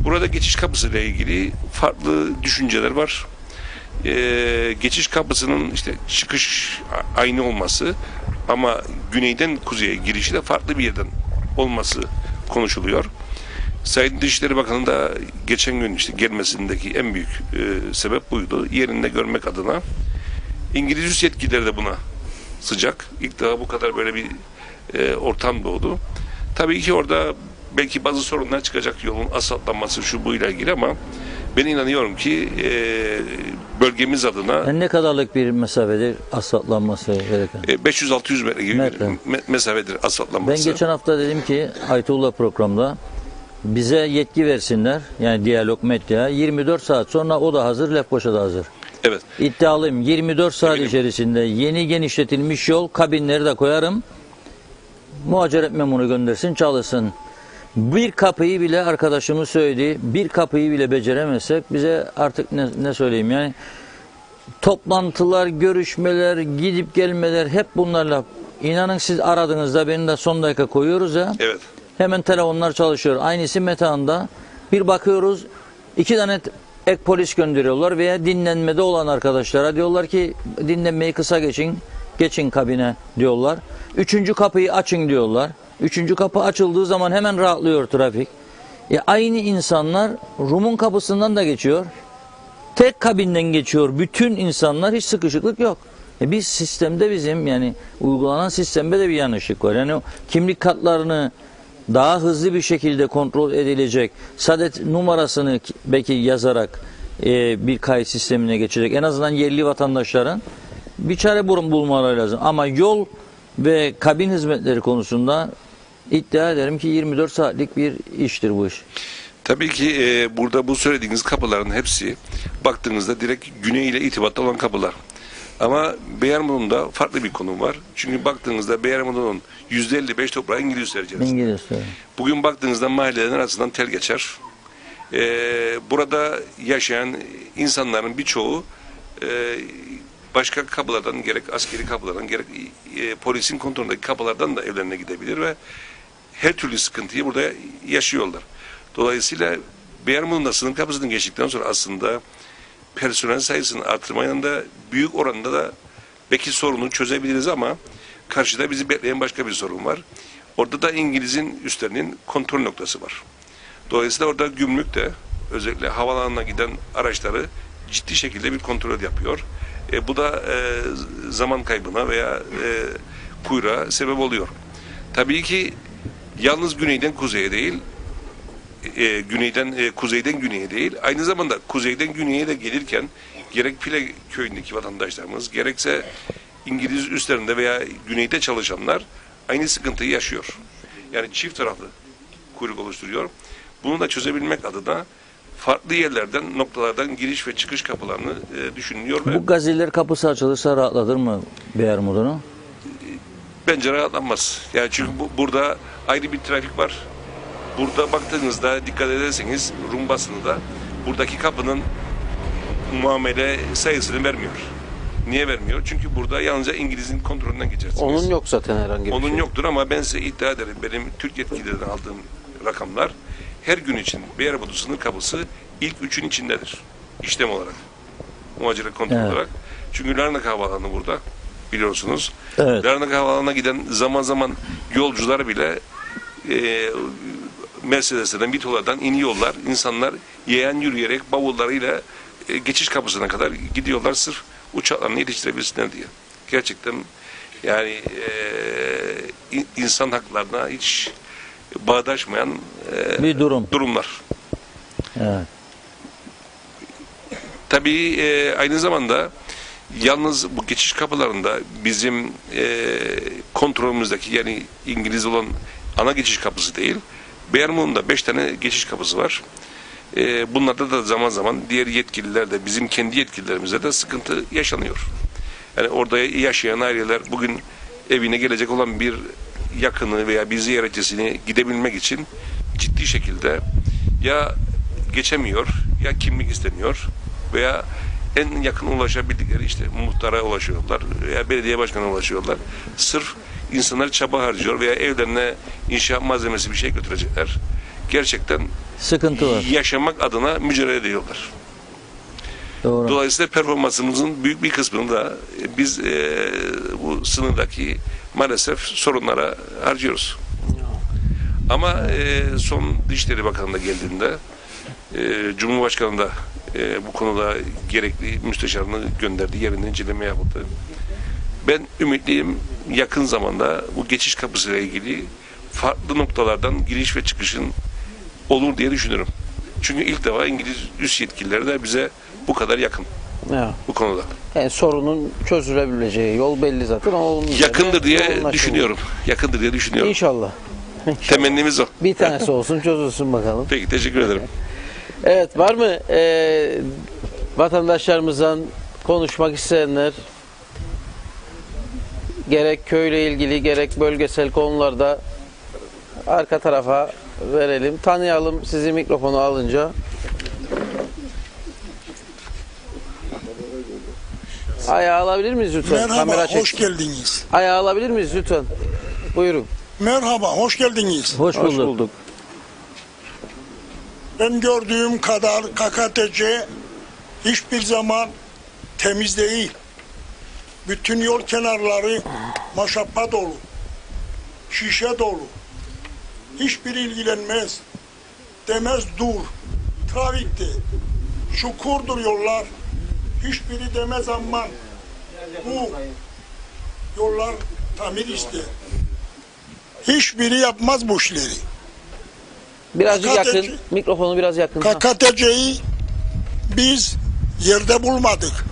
Burada geçiş kapısı ile ilgili farklı düşünceler var. Geçiş kapısının işte çıkış aynı olması ama güneyden kuzeye girişi de farklı bir yerden olması konuşuluyor. Sayın Dışişleri Bakanı da geçen gün işte gelmesindeki en büyük sebep buydu. Yerinde görmek adına. İngiliz yetkilileri de buna sıcak. İlk defa bu kadar böyle bir ortam doğdu. Tabii ki orada belki bazı sorunlar çıkacak, yolun asfaltlanması şu buyla ilgili ama ben inanıyorum ki bölgemiz adına Yani ne kadarlık bir mesafedir asfaltlanması gereken? 500-600 metre gibi Metre. bir mesafedir Ben asfaltlanması. geçen hafta dedim ki Aytullah programda bize yetki versinler. Yani diyalog medya 24 saat sonra o da hazır, Lefkoşa da hazır. Evet. İddialıyım 24 saat Eminim. içerisinde yeni genişletilmiş yol, kabinleri de koyarım. Muhaciret memuru göndersin, çalışsın. Bir kapıyı bile arkadaşımız söyledi, bir kapıyı bile beceremezsek bize artık ne söyleyeyim yani toplantılar, görüşmeler, gidip gelmeler hep bunlarla. İnanın siz aradığınızda beni de son dakika koyuyoruz ya. Evet. Hemen telefonlar çalışıyor. Aynısı Metehan'da. Bir bakıyoruz 2 tane ek polis gönderiyorlar veya dinlenmede olan arkadaşlara diyorlar ki dinlenmeyi kısa geçin kabine diyorlar. 3. kapıyı açın diyorlar. 3. kapı açıldığı zaman hemen rahatlıyor trafik. Aynı insanlar Rum'un kapısından da geçiyor. Tek kabinden geçiyor. Bütün insanlar, hiç sıkışıklık yok. Biz sistemde bizim yani uygulanan sistemde de bir yanlışlık var. Yani o kimlik kartlarını daha hızlı bir şekilde kontrol edilecek, saadet numarasını belki yazarak bir kayıt sistemine geçecek. En azından yerli vatandaşların bir çare bulmaları lazım. Ama yol ve kabin hizmetleri konusunda iddia ederim ki 24 saatlik bir iştir bu iş. Tabii ki burada bu söylediğiniz kapıların hepsi baktığınızda direkt güney ile irtibatlı olan kapılar. Ama Beyermudun'da farklı bir konum var. Çünkü baktığınızda Beyermudun'un %55 toprağı İngiliz içerisinde. İngiliz. Bugün baktığınızda mahallelerin arasından tel geçer. Burada yaşayan insanların birçoğu başka kapılardan, gerek askeri kapılardan, gerek polisin kontrolündeki kapılardan da evlerine gidebilir ve her türlü sıkıntıyı burada yaşıyorlar. Dolayısıyla Beyermudun'da sınır kapısını geçtikten sonra aslında personel sayısını artırmanın da büyük oranda da belki sorunu çözebiliriz ama karşıda bizi bekleyen başka bir sorun var. Orada da İngiliz'in üstlerinin kontrol noktası var. Dolayısıyla orada gümrük de özellikle havaalanına giden araçları ciddi şekilde bir kontrol yapıyor. Bu da zaman kaybına veya kuyruğa sebep oluyor. Tabii ki yalnız güneyden kuzeye değil, kuzeyden güneye değil, aynı zamanda kuzeyden güneye de gelirken gerek Pile köyündeki vatandaşlarımız, gerekse İngiliz üslerinde veya güneyde çalışanlar aynı sıkıntıyı yaşıyor. Yani çift taraflı kuyruk oluşturuyor. Bunu da çözebilmek adına farklı yerlerden, noktalardan giriş ve çıkış kapılarını düşünülüyor. Bu Gaziler kapısı açılırsa rahatlatır mı Beyermudun'u? Bence rahatlanmaz. Yani çünkü burada ayrı bir trafik var. Burada baktığınızda dikkat ederseniz Rum basını da buradaki kapının muamele sayısını vermiyor. Niye vermiyor? Çünkü burada yalnızca İngiliz'in kontrolünden geçersiniz. Onun yok zaten herhangi bir Onun şey. yoktur ama ben size iddia ederim. Benim Türk yetkililerden aldığım rakamlar her gün için Beyermudu sınır kapısı ilk 3'ün içindedir. İşlem olarak. Muhacirlik kontrol olarak. Çünkü Larnak Havaalanı burada. Biliyorsunuz. Evet. Larnak Havaalanı'na giden zaman zaman yolcular bile Mercedes'ten, Vito'lardan iniyorlar. İnsanlar yeğen yürüyerek bavullarıyla geçiş kapısına kadar gidiyorlar sırf uçaklarını yetiştirebilsinler diye. Gerçekten yani insan haklarına hiç bağdaşmayan bir durumlar. Evet. Tabii aynı zamanda yalnız bu geçiş kapılarında bizim kontrolümüzdeki yani İngiliz olan ana geçiş kapısı değil, Beyermudun'da 5 tane geçiş kapısı var. Bunlarda da zaman zaman diğer yetkililer de bizim kendi yetkililerimize de sıkıntı yaşanıyor. Yani orada yaşayan aileler bugün evine gelecek olan bir yakını veya bir ziyaretçisini gidebilmek için ciddi şekilde ya geçemiyor ya kimlik isteniyor veya en yakın ulaşabildikleri işte muhtara ulaşıyorlar veya belediye başkanına ulaşıyorlar. Sırf insanlar çaba harcıyor veya evlerine inşaat malzemesi bir şey götürecekler. Gerçekten Sıkıntı var. yaşamak adına mücadele ediyorlar. Doğru. Dolayısıyla performansımızın büyük bir kısmını da biz bu sınırdaki maalesef sorunlara harcıyoruz. Ama son Dışişleri Bakanı'na geldiğinde Cumhurbaşkanı da bu konuda gerekli müsteşarını gönderdi, yerinde inceleme yapıldı. Ben ümitliyim yakın zamanda bu geçiş kapısıyla ilgili farklı noktalardan giriş ve çıkışın olur diye düşünüyorum. Çünkü ilk defa İngiliz üst yetkilileri de bize bu kadar yakın Ya. bu konuda. Yani sorunun çözülebileceği yol belli zaten. Onun Yakındır diye yoğunlaşılıyor. düşünüyorum. Yakındır diye düşünüyorum. İnşallah. Temennimiz o. Bir tanesi olsun çözülsün bakalım. Peki teşekkür ederim. Evet, var mı vatandaşlarımızdan konuşmak isteyenler, gerek köyle ilgili gerek bölgesel konularda arka tarafa verelim. Tanıyalım sizi mikrofonu alınca. Ayağı alabilir miyiz lütfen? Merhaba, Kamera çeksin. hoş geldiniz. Ayağı alabilir miyiz lütfen? Buyurun. Merhaba, hoş geldiniz. Hoş bulduk. Hoş bulduk. Ben gördüğüm kadar KKTC hiçbir zaman temiz değil. Bütün yol kenarları maşappa dolu, şişe dolu. Hiçbir ilgilenmez. Demez dur, trafikte. Çukurdur yollar. Hiçbiri demez aman. Bu yollar tamir ister. Hiçbiri yapmaz bu işleri. Birazcık KKTC yakın. Mikrofonu biraz yakın. Ha. KKTC'yi biz yerde bulmadık.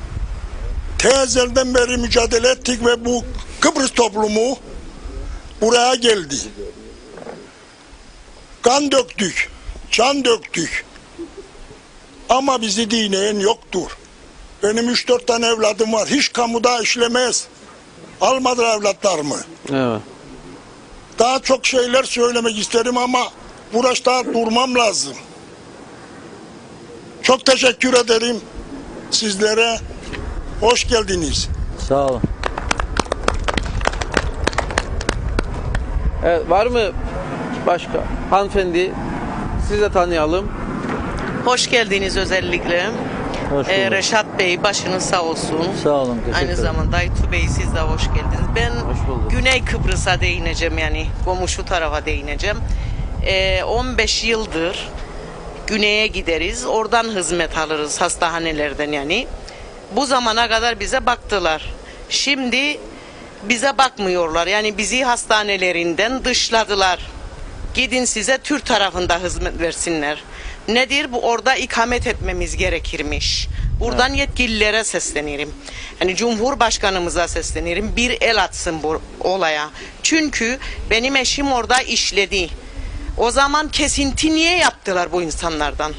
Tezelden beri mücadele ettik ve bu Kıbrıs toplumu buraya geldi. kan döktük, can döktük. Ama bizi dinleyen yoktur. Benim 3-4 tane evladım var. Hiç kamuda işlemez. Almadılar evlatlarımı. Evet. Daha çok şeyler söylemek isterim ama burada durmam lazım. Çok teşekkür ederim sizlere. Hoş geldiniz. Sağ olun. Evet, var mı başka? Hanımefendi, siz de tanıyalım. Hoş geldiniz özellikle. Hoş bulduk. Reşat Bey başınız sağ olsun. Sağ olun. Teşekkür Aynı ederim. zamanda Aytu Bey siz de hoş geldiniz. Ben Hoş bulduk. Güney Kıbrıs'a değineceğim yani komşu tarafa değineceğim. 15 yıldır güneye gideriz. Oradan hizmet alırız hastanelerden yani. Bu zamana kadar bize baktılar. Şimdi bize bakmıyorlar. Yani bizi hastanelerinden dışladılar. Gidin size Türk tarafında hizmet versinler. Nedir bu? Orada ikamet etmemiz gerekirmiş. Buradan yetkililere seslenirim. Yani Cumhurbaşkanımıza seslenirim. Bir el atsın bu olaya. Çünkü benim eşim orada işledi. O zaman kesinti niye yaptılar bu insanlardan?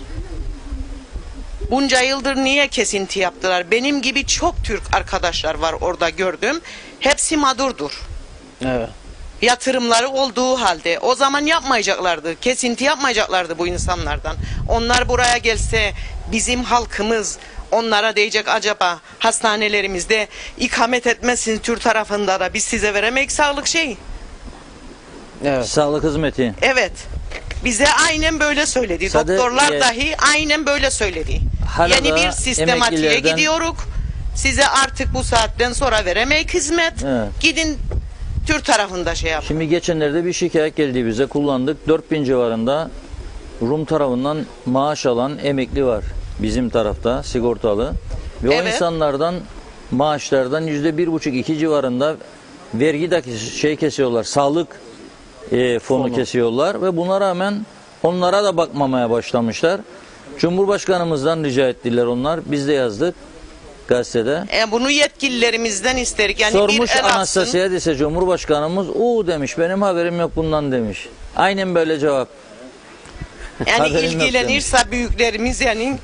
Bunca yıldır niye kesinti yaptılar? Benim gibi çok Türk arkadaşlar var orada gördüm. Hepsi mağdurdur. Evet. Yatırımları olduğu halde o zaman yapmayacaklardı. Kesinti yapmayacaklardı bu insanlardan. Onlar buraya gelse bizim halkımız onlara diyecek acaba hastanelerimizde ikamet etmezsiniz Türk tarafında da biz size veremeyiz sağlık şeyi. Evet. Sağlık hizmeti. Evet. Bize aynen böyle söyledi. Sadece, Doktorlar dahi aynen böyle söyledi. hala Yeni da bir sistematiğe emeklilerden- gidiyoruz. Size artık bu saatten sonra veremeyiz hizmet. Evet. Gidin Türk tarafında şey yapın. Şimdi geçenlerde bir şikayet geldi bize, kullandık. 4000 civarında Rum tarafından maaş alan emekli var bizim tarafta, sigortalı. Ve o Evet. insanlardan maaşlardan %1,5-2 civarında vergi de kesiyorlar. Sağlık fonu kesiyorlar ve buna rağmen onlara da bakmamaya başlamışlar. Cumhurbaşkanımızdan rica ettiler onlar. Biz de yazdık gazetede. Bunu yetkililerimizden isterik. Yani Sormuş bir el atsın. Anastasiya dese Cumhurbaşkanımız demiş, benim haberim yok bundan demiş. Aynen böyle cevap. Yani Haberim yok ilgilenirse büyüklerimiz yani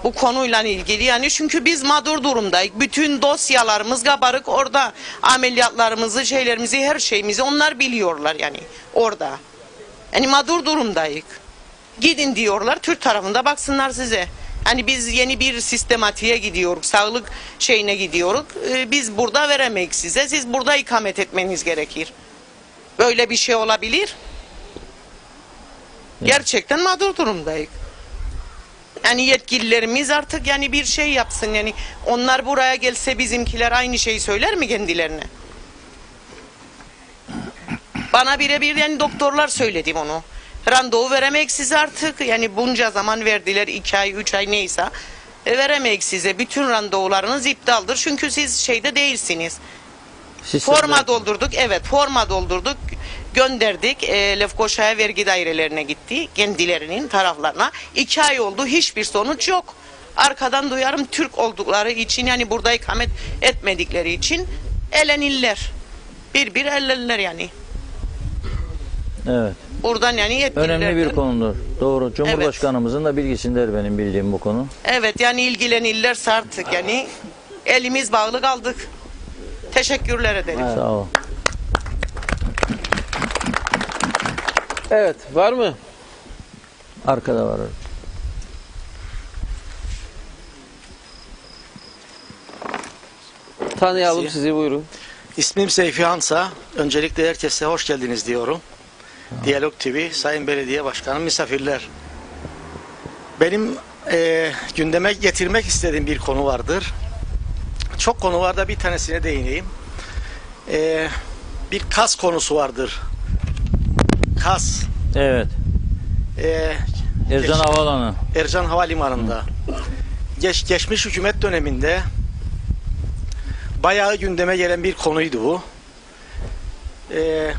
bu konuyla ilgili yani çünkü biz mağdur durumdayız. Bütün dosyalarımız kabarık orada. Ameliyatlarımızı, şeylerimizi, her şeyimizi onlar biliyorlar yani orada. Yani mağdur durumdayız. Gidin diyorlar Türk tarafında baksınlar size. Hani biz yeni bir sistematiğe gidiyoruz. Sağlık şeyine gidiyoruz. Biz burada veremeyiz size. Siz burada ikamet etmeniz gerekir. Böyle bir şey olabilir. Gerçekten mağdur durumdayız. Yani yetkililerimiz artık yani bir şey yapsın. Yani onlar buraya gelse bizimkiler aynı şeyi söyler mi kendilerine? Bana birebir yani doktorlar söyledi onu. Randevu veremek size artık. Yani bunca zaman verdiler 2 ay 3 ay neyse. Veremek size. Bütün randevularınız iptaldır. Çünkü siz şeyde değilsiniz. Sistemde- Forma doldurduk. Evet forma doldurduk. Gönderdik. Lefkoşa'ya vergi dairelerine gitti. Kendilerinin taraflarına. 2 ay oldu. Hiçbir sonuç yok. Arkadan duyarım Türk oldukları için yani burada ikamet etmedikleri için elenirler. Bir ellerler yani. Evet. Buradan yani yetkililerden. Önemli bir konudur. Doğru. Cumhurbaşkanımızın da bilgisindedir benim bildiğim bu konu. Evet yani ilgilenirlerse artık yani elimiz bağlı kaldık. Teşekkürler ederim. Sağ ol. Evet, var mı? Arkada var. Tanıyalım sizi, buyurun. İsmim Seyfi Hansa. Öncelikle herkese hoş geldiniz diyorum. Diyalog TV, Sayın Belediye Başkanım, misafirler. Benim gündeme getirmek istediğim bir konu vardır. Çok konu var da bir tanesine değineyim. Bir KAS konusu vardır. KAS. Evet. Ercan Havaalanı. Ercan Havalimanı'nda. Geçmiş hükümet döneminde bayağı gündeme gelen bir konuydu bu.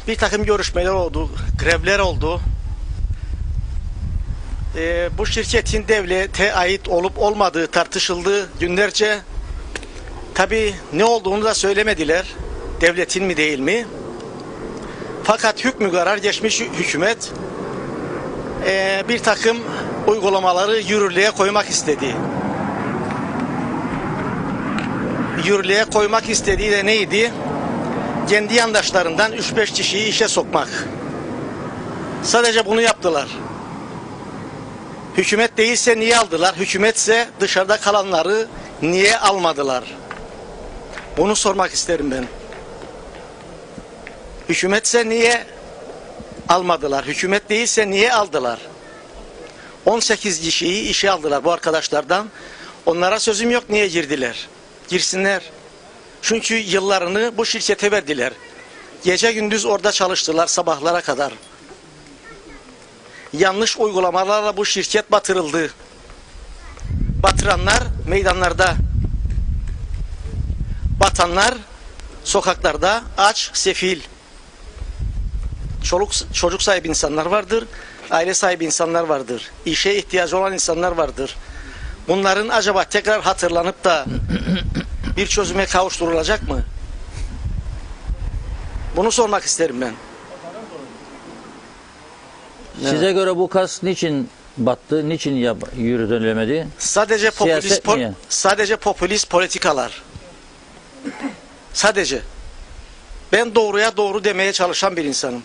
Bir takım görüşmeler oldu, grevler oldu. Bu şirketin devlete ait olup olmadığı tartışıldı günlerce. Tabii ne olduğunu da söylemediler. Devletin mi değil mi? Fakat hükmü karar geçmiş hükümet bir takım uygulamaları yürürlüğe koymak istedi. Yürürlüğe koymak istediği de neydi? Kendi yandaşlarından 3-5 kişiyi işe sokmak. Sadece bunu yaptılar. Hükümet değilse niye aldılar? Hükümetse dışarıda kalanları niye almadılar? Bunu sormak isterim ben. Hükümetse niye almadılar? Hükümet değilse niye aldılar? 18 kişiyi işe aldılar bu arkadaşlardan. Onlara sözüm yok, niye girdiler? Girsinler. Çünkü yıllarını bu şirkete verdiler. Gece gündüz orada çalıştılar sabahlara kadar. Yanlış uygulamalarla bu şirket batırıldı. Batıranlar meydanlarda. Batanlar sokaklarda aç, sefil. Çocuk sahibi insanlar vardır. Aile sahibi insanlar vardır. İşe ihtiyacı olan insanlar vardır. Bunların acaba tekrar hatırlanıp da bir çözüme kavuşturulacak mı? Bunu sormak isterim ben. Size göre bu kas niçin battı, niçin yürütülemedi? Sadece popülist politikalar. Sadece. Ben doğruya doğru demeye çalışan bir insanım.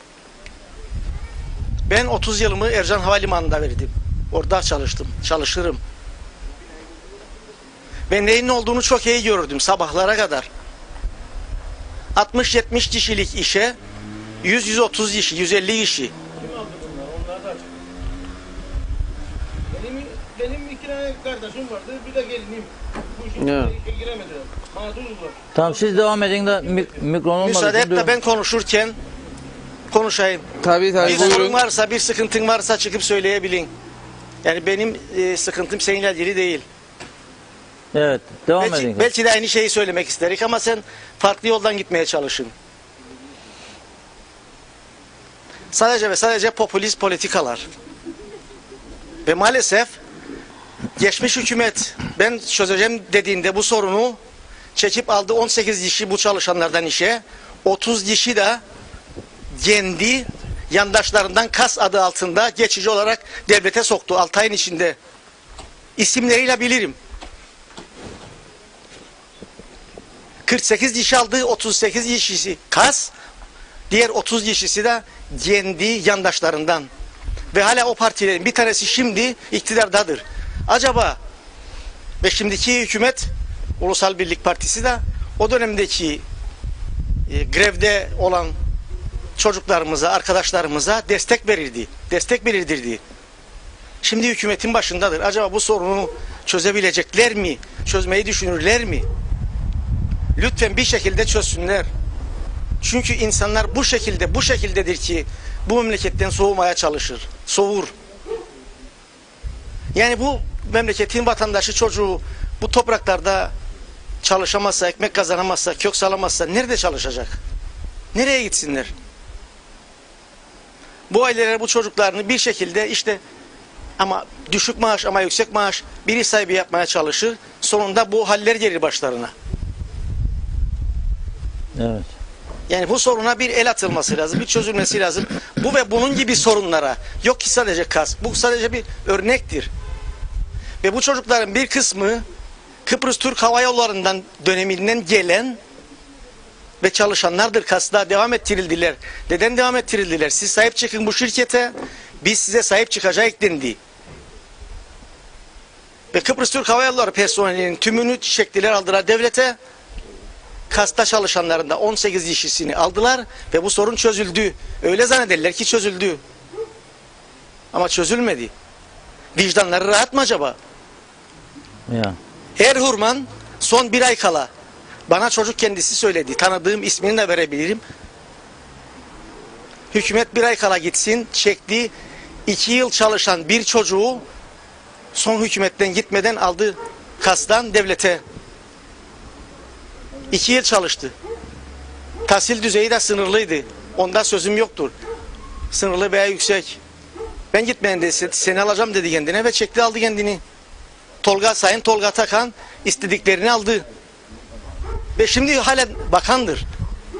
Ben 30 yılımı Ercan Havalimanı'nda verdim. Orada çalıştım, çalışırım. Ben neyin ne olduğunu çok iyi gördüm sabahlara kadar. 60-70 kişilik işe 100-130 kişi, 150 kişi. Benim 2 tane kardeşim vardı, bir de gelinim. Bu işe giremediler. Mağdurlar. Tamam, siz devam edin de mikron olmadı. Müsaade et de ben konuşurken konuşayım. Tabii Bir sorun varsa, bir sıkıntın varsa çıkıp söyleyebilin. Yani benim sıkıntım seninle ilgili değil. Evet, devam edin. Belki de aynı şeyi söylemek isterik ama sen farklı yoldan gitmeye çalışın. Sadece ve sadece popülist politikalar. Ve maalesef geçmiş hükümet ben çözeceğim dediğinde bu sorunu çekip aldı 18 kişi bu çalışanlardan işe. 30 kişi de kendi yandaşlarından KAS adı altında geçici olarak devlete soktu 6 ayın içinde. İsimleriyle bilirim. 48 kişi aldı, 38 kişisi KAS, diğer 30 kişisi de kendi yandaşlarından. Ve hala o partilerin bir tanesi şimdi iktidardadır. Acaba ve şimdiki hükümet Ulusal Birlik Partisi de o dönemdeki grevde olan çocuklarımıza, arkadaşlarımıza destek verirdi. Destek verirdi. Şimdi hükümetin başındadır. Acaba bu sorunu çözebilecekler mi? Çözmeyi düşünürler mi? Lütfen bir şekilde çözsünler. Çünkü insanlar bu şekildedir ki bu memleketten soğumaya çalışır. Soğur. Yani bu memleketin vatandaşı çocuğu bu topraklarda çalışamazsa, ekmek kazanamazsa, kök salamazsa nerede çalışacak? Nereye gitsinler? Bu aileler bu çocuklarını bir şekilde işte ama düşük maaş ama yüksek maaş bir iş sahibi yapmaya çalışır. Sonunda bu haller gelir başlarına. Evet. Yani bu soruna bir el atılması lazım, bir çözülmesi lazım. Bu ve bunun gibi sorunlara yok ki sadece KAS. Bu sadece bir örnektir. Ve bu çocukların bir kısmı Kıbrıs Türk Hava Yolları'ndan döneminden gelen ve çalışanlardır. KAS'ta devam ettirildiler. Neden devam ettirildiler? Siz sahip çıkın bu şirkete, biz size sahip çıkacağız dendi. Ve Kıbrıs Türk Hava Yolları personelinin tümünü çektiler, aldılar devlete. KAS'ta çalışanların da 18 kişisini aldılar ve bu sorun çözüldü. Öyle zannederler ki çözüldü. Ama çözülmedi. Vicdanları rahat mı acaba? Ya. Erhurman son bir ay kala bana çocuk kendisi söyledi. Tanıdığım ismini de verebilirim. Hükümet bir ay kala gitsin çekti. 2 yıl çalışan bir çocuğu son hükümetten gitmeden aldı KAS'tan devlete. 2 yıl çalıştı. Tahsil düzeyi de sınırlıydı. Ondan sözüm yoktur. Sınırlı veya yüksek. Ben gitmeyen de seni alacağım dedi kendine ve çekti aldı kendini. Sayın Tolga Atakan istediklerini aldı. Ve şimdi halen bakandır.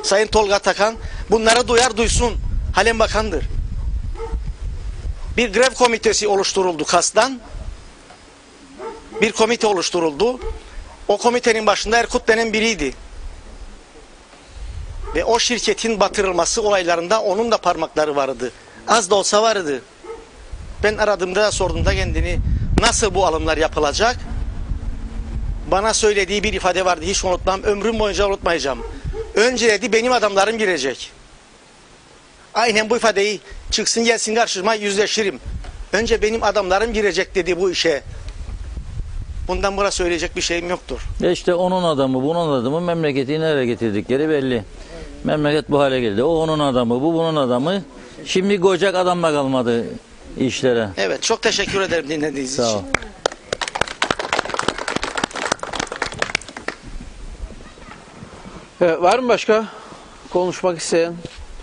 Sayın Tolga Atakan bunlara duyar duysun. Halen bakandır. Bir grev komitesi oluşturuldu KAS'tan. Bir komite oluşturuldu. O komitenin başında Erkut denen biriydi. Ve o şirketin batırılması olaylarında onun da parmakları vardı. Az da olsa vardı. Ben aradığımda sorduğumda kendini nasıl bu alımlar yapılacak? Bana söylediği bir ifade vardı, hiç unutmam, ömrüm boyunca unutmayacağım. Önce dedi benim adamlarım girecek. Aynen bu ifadeyi çıksın gelsin karşıma yüzleşirim. Önce benim adamlarım girecek dedi bu işe. Bundan buraya söyleyecek bir şeyim yoktur. İşte onun adamı, bunun adamı memleketi nereye getirdikleri belli. Memleket bu hale geldi. O onun adamı, bu bunun adamı. Şimdi koyacak adam da kalmadı işlere. Evet, çok teşekkür ederim dinlediğiniz için. Sağ ol. Evet, var mı başka konuşmak isteyen,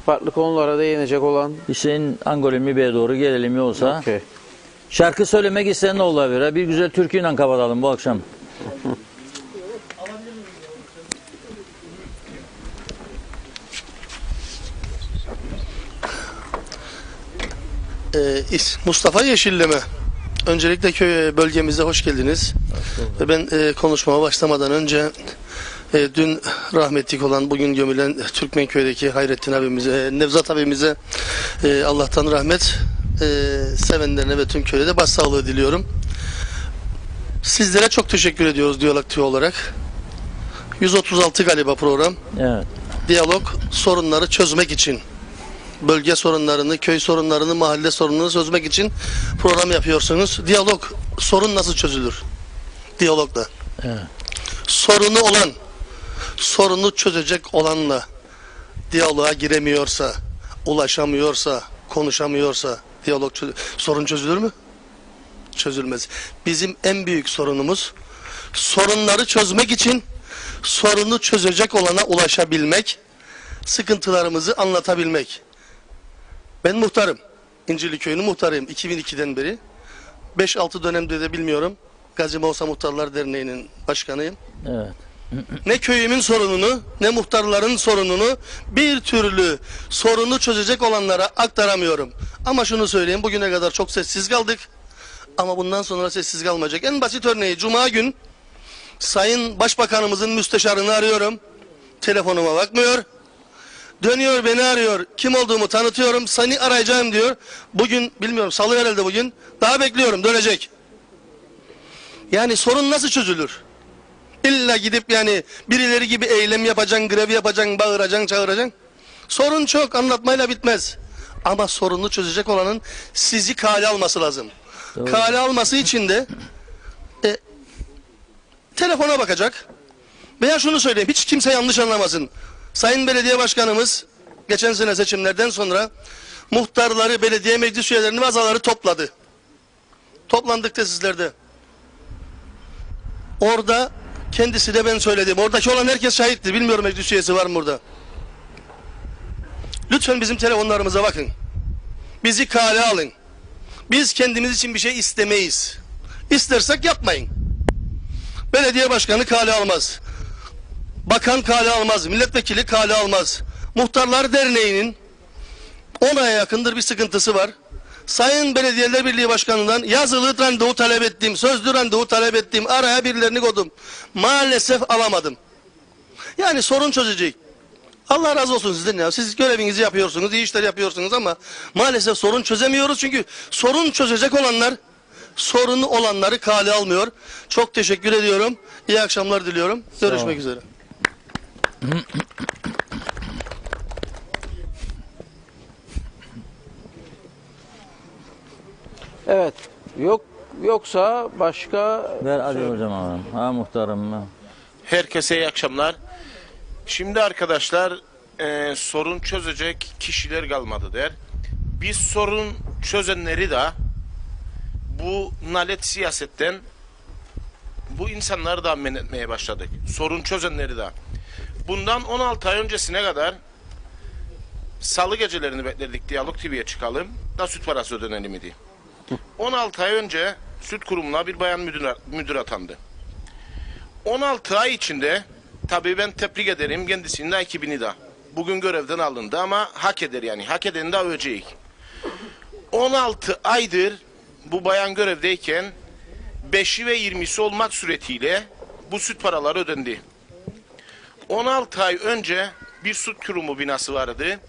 farklı konulara değinecek olan? Hüseyin Angolemi Bey'e doğru gelelim yoksa. Okay. Şarkı söylemek isteyen ne olabilir? Bir güzel türküyle kapatalım bu akşam. Mustafa Yeşilleme. Öncelikle köy bölgemize hoş geldiniz. Ve ben konuşmama başlamadan önce dün rahmetlik olan, bugün gömülen Türkmenköy'deki Hayrettin abimize, Nevzat abimize Allah'tan rahmet, sevenlerine ve tüm köye de başsağlığı diliyorum. Sizlere çok teşekkür ediyoruz Diyalog TV olarak. 136 galiba program. Evet. Diyalog sorunları çözmek için, bölge sorunlarını, köy sorunlarını, mahalle sorunlarını çözmek için program yapıyorsunuz. Diyalog, sorun nasıl çözülür? Diyalogla. Evet. Sorunu olan, sorunu çözecek olanla diyaloğa giremiyorsa, ulaşamıyorsa, konuşamıyorsa sorun çözülür mü? Çözülmez. Bizim en büyük sorunumuz sorunları çözmek için sorunu çözecek olana ulaşabilmek, sıkıntılarımızı anlatabilmek. Ben muhtarım. İncirli Köyü'nün muhtarıyım 2002'den beri. 5-6 dönemde de bilmiyorum. Gazi Mausa Muhtarlar Derneği'nin başkanıyım. Evet. Ne köyümün sorununu, ne muhtarların sorununu bir türlü sorunu çözecek olanlara aktaramıyorum. Ama şunu söyleyeyim, bugüne kadar çok sessiz kaldık. Ama bundan sonra sessiz kalmayacak. En basit örneği, Cuma gün Sayın Başbakanımızın müsteşarını arıyorum. Telefonuma bakmıyor. Dönüyor beni arıyor. Kim olduğumu tanıtıyorum. Seni arayacağım diyor. Bugün bilmiyorum, salı herhalde bugün. Daha bekliyorum, dönecek. Yani sorun nasıl çözülür? İlla gidip yani birileri gibi eylem yapacaksın, grev yapacaksın, bağıracaksın, çağıracaksın. Sorun çok, anlatmayla bitmez. Ama sorunu çözecek olanın sizi kale alması lazım. Doğru. Kale alması için de telefona bakacak. Veya şunu söyleyeyim, hiç kimse yanlış anlamasın. Sayın Belediye Başkanımız geçen sene seçimlerden sonra muhtarları, belediye meclis üyelerini ve azaları topladı. Toplandık tesisler'de. Orada kendisi de ben söyledim. Oradaki olan herkes şahittir. Bilmiyorum meclis üyesi var mı burada. Lütfen bizim telefonlarımıza bakın. Bizi kale alın. Biz kendimiz için bir şey istemeyiz. İstersek yapmayın. Belediye başkanı kale almaz. Bakan kale almaz. Milletvekili kale almaz. Muhtarlar Derneği'nin 10 aya yakındır bir sıkıntısı var. Sayın Belediyeler Birliği Başkanı'ndan yazılı randevu talep ettim, sözlü randevu talep ettim, araya birilerini koydum. Maalesef alamadım. Yani sorun çözecek. Allah razı olsun sizden ya. Siz görevinizi yapıyorsunuz, iyi işler yapıyorsunuz ama maalesef sorun çözemiyoruz. Çünkü sorun çözecek olanlar, sorunu olanları kale almıyor. Çok teşekkür ediyorum. İyi akşamlar diliyorum. Görüşmek üzere. Evet. Yoksa başka... Ver hadi hocam abi. Ha muhtarım. Herkese iyi akşamlar. Şimdi arkadaşlar sorun çözecek kişiler kalmadı der. Biz sorun çözenleri de bu nalet siyasetten bu insanları da men etmeye başladık. Sorun çözenleri de. Bundan 16 ay öncesine kadar salı gecelerini bekledik Diyalog TV'ye çıkalım da süt parası ödenelim idi. 16 ay önce süt kurumuna bir bayan müdür atandı. 16 ay içinde tabii ben tebrik ederim kendisini de ekibini de. Bugün görevden alındı ama hak eder yani. Hak edeni de öveceğiz. 16 aydır bu bayan görevdeyken 5'i ve 20'si olmak suretiyle bu süt paraları ödendi. 16 ay önce bir süt kurumu binası vardı.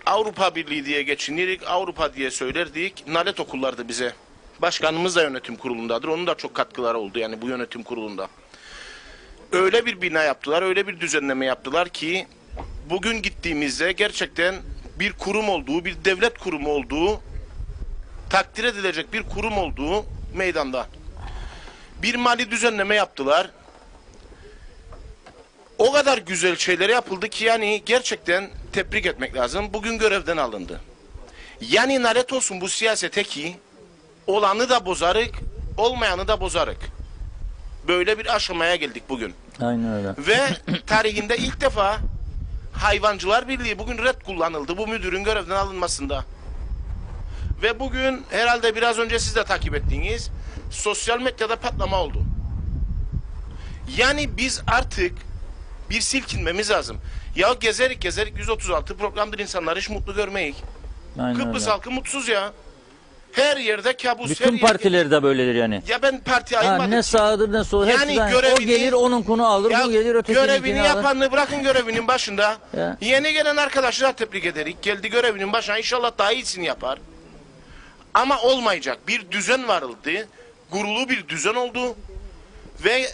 Avrupa Birliği diye geçinirdik, Avrupa diye söylerdik. Nalet okullardı bize. Başkanımız da yönetim kurulundadır. Onun da çok katkıları oldu yani bu yönetim kurulunda. Öyle bir bina yaptılar, öyle bir düzenleme yaptılar ki bugün gittiğimizde gerçekten bir kurum olduğu, bir devlet kurumu olduğu, takdir edilecek bir kurum olduğu meydanda. Bir mali düzenleme yaptılar. O kadar güzel şeyler yapıldı ki yani gerçekten tebrik etmek lazım. Bugün görevden alındı. Yani lanet olsun bu siyasete ki olanı da bozarık, olmayanı da bozarık. Böyle bir aşamaya geldik bugün. Aynen öyle. Ve tarihinde ilk defa Hayvancılar Birliği bugün red kullanıldı bu müdürün görevden alınmasında. Ve bugün herhalde biraz önce siz de takip ettiğiniz sosyal medyada patlama oldu. Yani biz artık bir silkinmemiz lazım. Ya gezerik 136 programdır insanları hiç mutlu görmeyik. Aynen Kıbrıs öyle. halkı mutsuz ya. Her yerde kabus. Bütün partileri de böyledir yani. Ya ben parti Ha, ayırmadım. ne sağdır ne sol. Yani Hepsi görevini- o gelir onunkunu alır, Ya bu gelir görevini ötekininkini alır. yapanını bırakın görevinin başında. Ya. Yeni gelen arkadaşlara tebrik ederek geldi görevinin başına inşallah daha iyisini yapar. Ama olmayacak bir düzen varıldı. Gurulu bir düzen oldu. Ve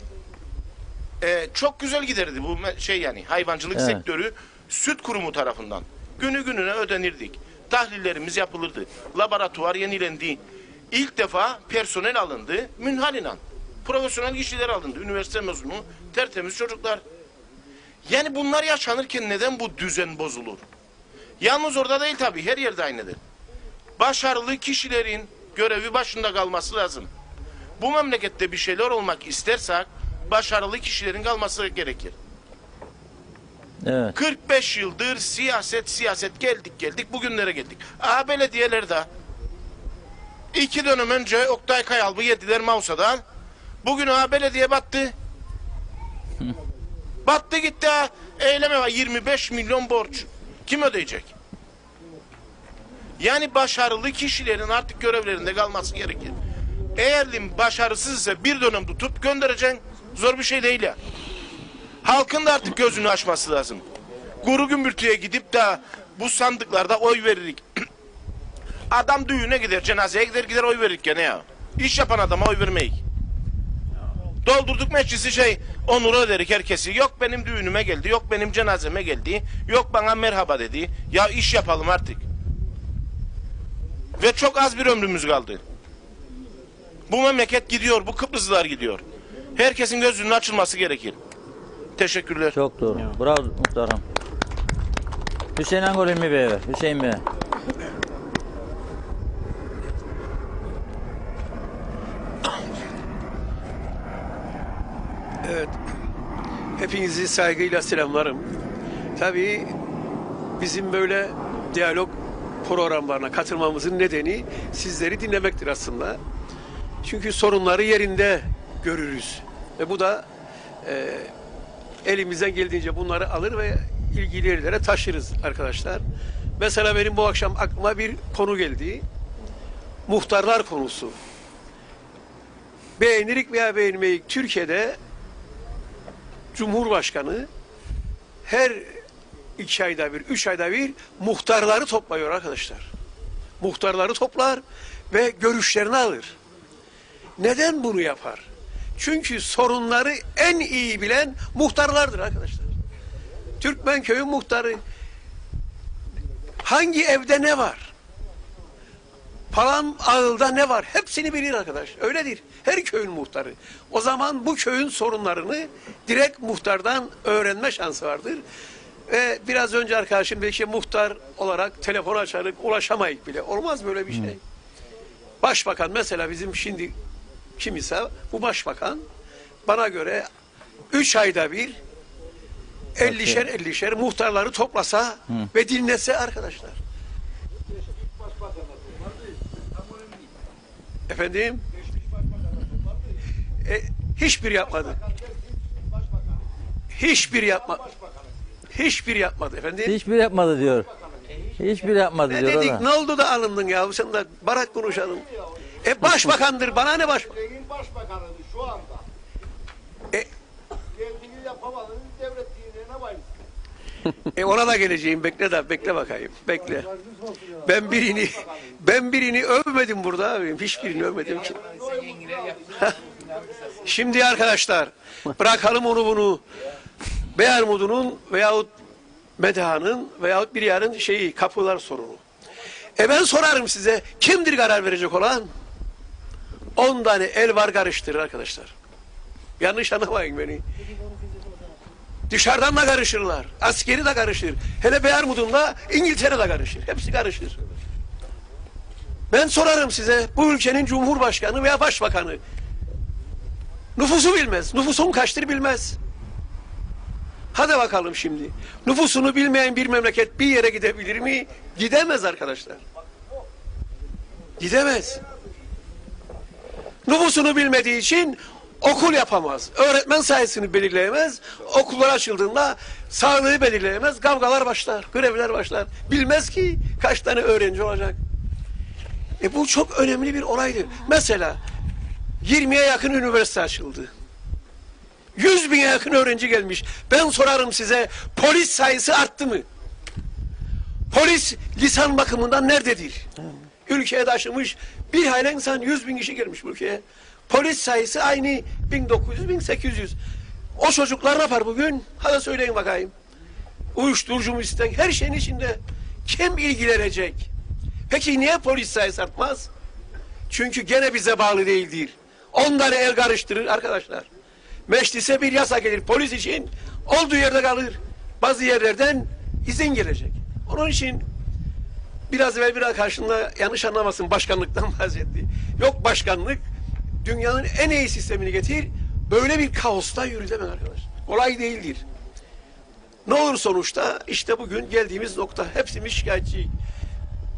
çok güzel giderdi bu şey yani hayvancılık Evet. sektörü süt kurumu tarafından. Günü gününe ödenirdik. Tahlillerimiz yapılırdı. Laboratuvar yenilendi. İlk defa personel alındı. Münhalinan. Profesyonel kişiler alındı. Üniversite mezunu, tertemiz çocuklar. Yani bunlar yaşanırken neden bu düzen bozulur? Yalnız orada değil tabii. Her yerde aynıdır. Başarılı kişilerin görevi başında kalması lazım. Bu memlekette bir şeyler olmak istersek başarılı kişilerin kalması gerekir. Evet. 45 yıldır siyaset geldik bugünlere geldik. Belediyelerde 2 dönem önce Oktay Kayalbı yediler Mausa'dan. Bugün belediye battı. Battı gitti eyleme var 25 milyon borç. Kim ödeyecek? Yani başarılı kişilerin artık görevlerinde kalması gerekir. Eğer başarısız ise bir dönem tutup göndereceksin. Zor bir şey değil ya. Halkın da artık gözünü açması lazım. Guru gümbürtüye gidip de bu sandıklarda oy veririk. Adam düğüne gider, cenazeye gider oy veririk gene ya. İş yapan adama oy vermeyik. Doldurduk meclisi onuru öderik herkesi. Yok benim düğünüme geldi, yok benim cenazeme geldi, yok bana merhaba dedi. Ya iş yapalım artık. Ve çok az bir ömrümüz kaldı. Bu memleket gidiyor, bu Kıbrıslılar gidiyor. Herkesin gözünün açılması gerekir. Teşekkürler. Çok doğru. Bravo muhtarım. Hüseyin Angol Emmi Bey'e ver. Hüseyin Bey. Evet. Hepinizi saygıyla selamlarım. Tabii bizim böyle diyalog programlarına katılmamızın nedeni sizleri dinlemektir aslında. Çünkü sorunları yerinde görürüz. Ve bu da elimizden geldiğince bunları alır ve ilgili yerlere taşırız arkadaşlar. Mesela benim bu akşam aklıma bir konu geldi. Muhtarlar konusu. Beğenirik veya beğenmeyik Türkiye'de Cumhurbaşkanı her 2 ayda bir, 3 ayda bir muhtarları topluyor arkadaşlar. Muhtarları toplar ve görüşlerini alır. Neden bunu yapar? Çünkü sorunları en iyi bilen muhtarlardır arkadaşlar. Türkmenköy'ü muhtarı hangi evde ne var? Falan ağılda ne var? Hepsini bilir arkadaş. Öyledir. Her köyün muhtarı. O zaman bu köyün sorunlarını direkt muhtardan öğrenme şansı vardır. Ve biraz önce arkadaşım belki muhtar olarak telefon açarık ulaşamayık bile. Olmaz böyle bir şey. Başbakan mesela bizim şimdi kim ise bu başbakan bana göre 3 ayda bir 50'şer muhtarları toplasa ve dinlese arkadaşlar. Efendim? Hiçbir yapmadı. Hiçbir yapmadı efendim. Hiçbir yapmadı diyor. Hiçbiri yapmadı Ne diyor o dedik, da. ne oldu da alındın ya? Sen de barak konuşalım. Başbakandır, bana ne başbakan? Başbakanı şu anda. E- Geldiğini yapamadığını devlet dinlerine bayılsın. Ona da geleceğim. Bekle bakayım. Bekle. Ben birini övmedim burada abi. Hiçbirini övmedim ki. Şimdi arkadaşlar bırakalım onu bunu. Beyarmud'un veyahut Medahan'ın veyahut bir yarın kapılar sorunu. Ben sorarım size, kimdir karar verecek olan? 10 tane el var karıştırır arkadaşlar. Yanlış anlamayın beni. Dışarıdan da karışırlar. Askeri de karışır. Hele Beyarmud'unla İngiltere de karışır. Hepsi karışır. Ben sorarım size, bu ülkenin Cumhurbaşkanı veya Başbakanı nüfusu bilmez. Nüfusun kaçtır bilmez. Hadi bakalım şimdi. Nüfusunu bilmeyen bir memleket bir yere gidebilir mi? Gidemez arkadaşlar. Gidemez. Nüfusunu bilmediği için okul yapamaz. Öğretmen sayısını belirleyemez. Okullar açıldığında sağlığı belirleyemez. Kavgalar başlar, grevler başlar. Bilmez ki kaç tane öğrenci olacak. Bu çok önemli bir olaydır. Mesela 20'ye yakın üniversite açıldı. 100 bine yakın öğrenci gelmiş. Ben sorarım size, polis sayısı arttı mı? Polis lisan bakımından nerededir? Ülkeye taşımış bir hayli insan, 100 bin kişi gelmiş bu ülkeye. Polis sayısı aynı 1900-1800. O çocuklar ne yapar bugün? Hadi söyleyin bakayım. Uyuşturucu mu isten, her şeyin içinde. Kim ilgilenecek? Peki niye polis sayısı artmaz? Çünkü gene bize bağlı değildir. 10 tane el karıştırır arkadaşlar. Meclise bir yasa gelir polis için, olduğu yerde kalır. Bazı yerlerden izin gelecek. Onun için biraz evvel bir karşında yanlış anlamasın, başkanlıktan bahsetti. Yok başkanlık, dünyanın en iyi sistemini getir, böyle bir kaosta yürütemez arkadaş. Kolay değildir. Ne olur sonuçta işte bugün geldiğimiz nokta, hepsimiz şikayetçi.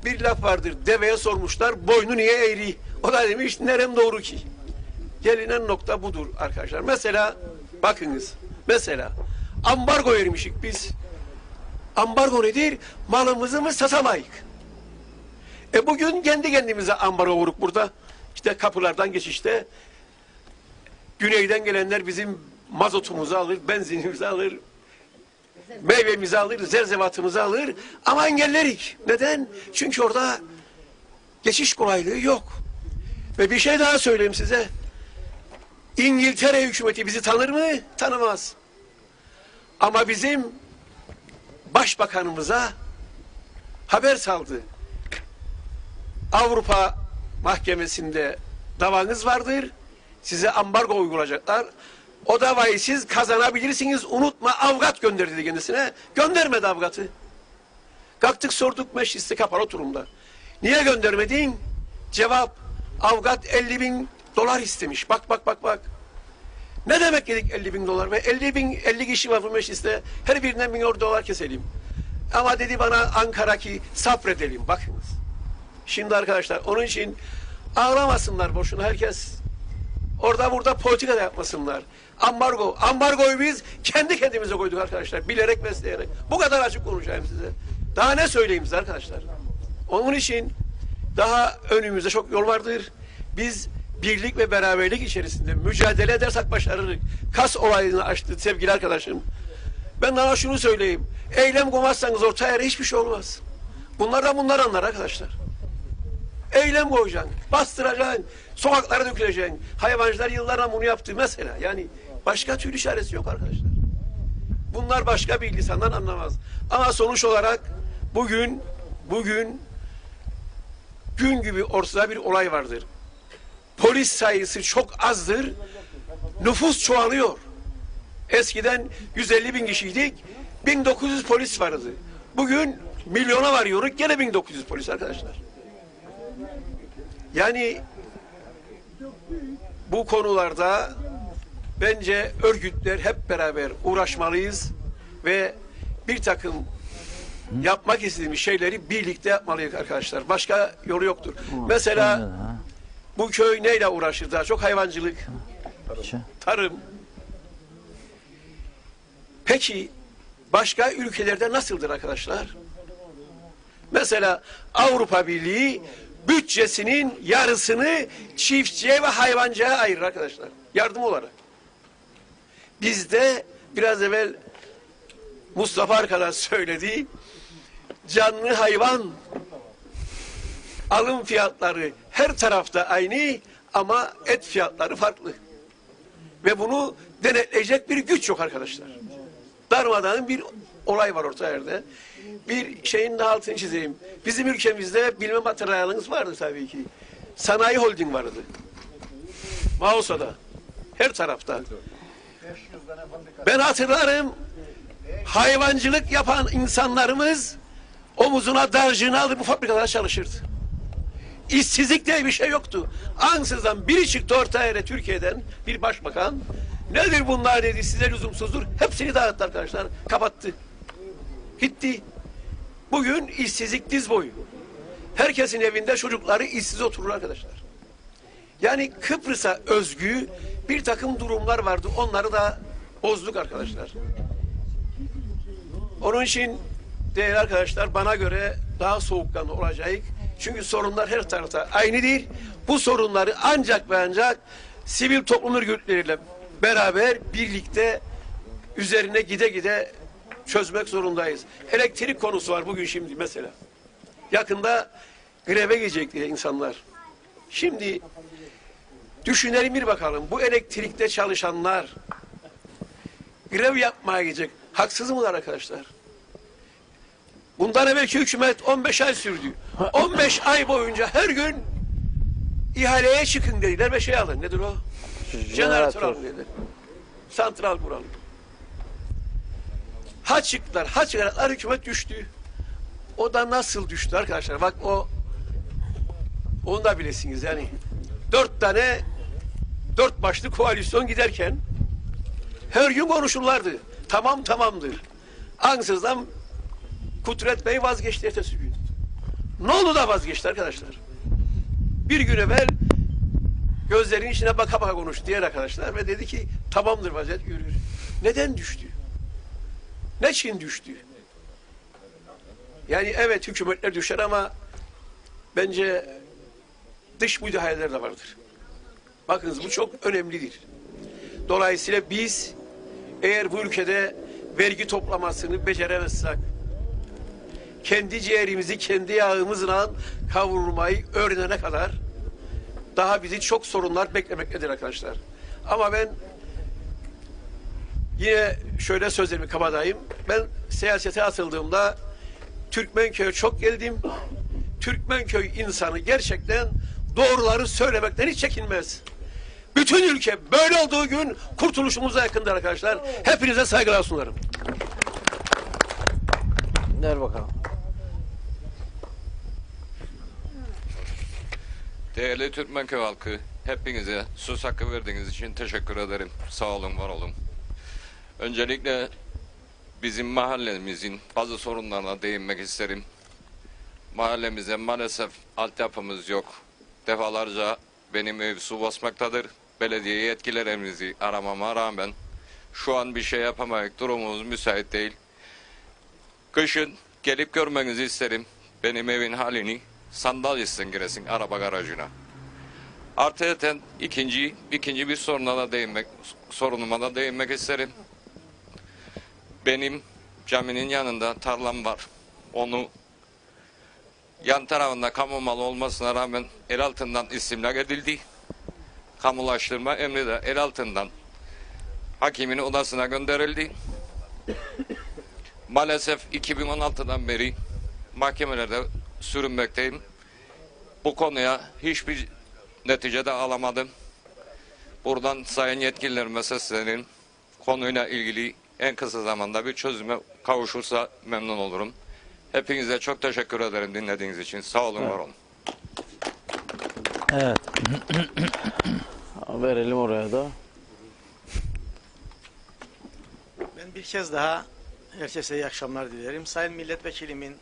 Bir laf vardır, deveye sormuşlar, boynu niye eğri? O da demiş, nerem doğru ki? Gelinen nokta budur arkadaşlar. Mesela bakınız, mesela ambargo vermişik biz. Ambargo nedir? Malımızı mı satamayık? Bugün kendi kendimize ambargo vuruk burada. İşte kapılardan geçişte güneyden gelenler bizim mazotumuzu alır, benzinimizi alır, meyvemizi alır, zerzevatımızı alır ama engellerik. Neden? Çünkü orada geçiş kolaylığı yok. Ve bir şey daha söyleyeyim size. İngiltere hükümeti bizi tanır mı? Tanımaz. Ama bizim başbakanımıza haber saldı. Avrupa Mahkemesi'nde davanız vardır. Size ambargo uygulayacaklar. O davayı siz kazanabilirsiniz. Unutma, avukat gönderdi kendisine. Göndermedi avukatı. Kalktık sorduk, mecliste kapalı oturumda. Niye göndermedin? Cevap, avukat 50.000 dolar istemiş. Bak. Ne demek dedik 50.000 dolar? Ve 50 kişi var bu mecliste. Her birinden 1.000 dolar keselim. Ama dedi bana Ankara'ki sabredelim. Bakınız. Şimdi arkadaşlar onun için ağlamasınlar boşuna herkes. Orada burada politika da yapmasınlar. Ambargoyu biz kendi kendimize koyduk arkadaşlar. Bilerek ve isteyerek. Bu kadar açık konuşayım size. Daha ne söyleyeyim size arkadaşlar? Onun için daha önümüzde çok yol vardır. Biz birlik ve beraberlik içerisinde mücadele edersek başarırız. Kas olayını açtı sevgili arkadaşım. Ben daha şunu söyleyeyim. Eylem koymazsanız ortaya yere hiçbir şey olmaz. Bunlardan bunlar anlar arkadaşlar. Eylem koyacaksın, bastıracaksın, sokaklara döküleceksin. Hayvancılar yıllarla bunu yaptı mesela. Yani başka türlü çaresi yok arkadaşlar. Bunlar başka bir lisandan anlamaz. Ama sonuç olarak bugün gün gibi ortada bir olay vardır. Polis sayısı çok azdır. Nüfus çoğalıyor. Eskiden 150.000 kişiydik. 1900 polis vardı. Bugün milyona varıyoruz. Gene 1900 polis arkadaşlar. Yani bu konularda bence örgütler hep beraber uğraşmalıyız ve bir takım yapmak istediğimiz şeyleri birlikte yapmalıyız arkadaşlar. Başka yolu yoktur. Mesela bu köy neyle uğraşır daha çok? Hayvancılık, tarım. Peki başka ülkelerde nasıldır arkadaşlar? Mesela Avrupa Birliği bütçesinin yarısını çiftçiye ve hayvancıya ayırır arkadaşlar. Yardım olarak. Bizde biraz evvel Mustafa arkadaş söyledi. Canlı hayvan alım fiyatları her tarafta aynı ama et fiyatları farklı. Ve bunu denetleyecek bir güç yok arkadaşlar. Darmadağın bir olay var orta yerde. Bir şeyin daha altını çizeyim. Bizim ülkemizde bilme materyaliniz vardı tabii ki. Sanayi holding vardı. Mausa'da. Her tarafta. Ben hatırlarım, hayvancılık yapan insanlarımız omuzuna darcığını aldı bu fabrikalara çalışırdı. İşsizlik diye bir şey yoktu. Ansızdan biri çıktı ortaya yere Türkiye'den bir başbakan. Nedir bunlar dedi, size lüzumsuzdur. Hepsini dağıttı arkadaşlar. Kapattı. Gitti. Bugün işsizlik diz boyu. Herkesin evinde çocukları işsiz oturur arkadaşlar. Yani Kıbrıs'a özgü bir takım durumlar vardı. Onları da bozduk arkadaşlar. Onun için değerli arkadaşlar bana göre daha soğukkanlı olacak. Çünkü sorunlar her tarafta aynı değil. Bu sorunları ancak ve ancak sivil toplum örgütleriyle beraber birlikte üzerine gide gide çözmek zorundayız. Elektrik konusu var bugün şimdi mesela. Yakında greve gidecek diye insanlar. Şimdi düşünelim bir bakalım. Bu elektrikte çalışanlar grev yapmaya gidecek. Haksız mılar arkadaşlar? Bundan evvelki hükümet 15 ay sürdü. 15 ay boyunca her gün ihaleye çıkın dediler ve şey alın. Nedir o? Jeneratör alın dediler. Santral kuralım. Ha çıktılar, ha çıkarttılar, hükümet düştü. O da nasıl düştü arkadaşlar? Bak onu da bilesiniz yani. 4 başlı koalisyon giderken her gün konuşurlardı. Tamam tamamdır. Ansızdan Kudret Bey vazgeçti ertesi gün. Ne oldu da vazgeçti arkadaşlar? Bir gün evvel gözlerinin içine baka baka konuştu diğer arkadaşlar ve dedi ki tamamdır vaziyet yürür. Neden düştü? Ne için düştü? Yani evet hükümetler düşer ama bence dış müdahaleler de vardır. Bakınız bu çok önemlidir. Dolayısıyla biz eğer bu ülkede vergi toplamasını beceremezsek, kendi ciğerimizi kendi yağımızla kavurmayı öğrenene kadar daha bizi çok sorunlar beklemektedir arkadaşlar. Ama ben yine şöyle sözlerimi kabadayım. Ben siyasete atıldığımda Türkmenköy'e çok geldim. Türkmenköy insanı gerçekten doğruları söylemekten hiç çekinmez. Bütün ülke böyle olduğu gün kurtuluşumuza yakındır arkadaşlar. Hepinize saygılar sunarım. Ver bakalım. Değerli Türkmenköy halkı, hepinize söz hakkı verdiğiniz için teşekkür ederim. Sağ olun, var olun. Öncelikle bizim mahallemizin bazı sorunlarına değinmek isterim. Mahallemize maalesef altyapımız yok. Defalarca benim ev su basmaktadır. Belediye yetkilerimizi aramama rağmen şu an bir şey yapamayız. Durumumuz müsait değil. Kışın gelip görmenizi isterim. Benim evin halini sandalyesinden giresin araba garajına. Artı ikinci bir sorunuma da değinmek isterim. Benim caminin yanında tarlam var. Onu yan tarafında kamu malı olmasına rağmen el altından istimlak edildi. Kamulaştırma emri de el altından hakimin odasına gönderildi. Maalesef 2016'dan beri mahkemelerde sürünmekteyim. Bu konuya hiçbir netice de alamadım. Buradan sayın yetkililerime seslenin. Konuyla ilgili en kısa zamanda bir çözüme kavuşursa memnun olurum. Hepinize çok teşekkür ederim dinlediğiniz için. Sağ olun, var olun. Evet. Verelim oraya da. Ben bir kez daha herkese iyi akşamlar dilerim. Sayın Milletvekilimin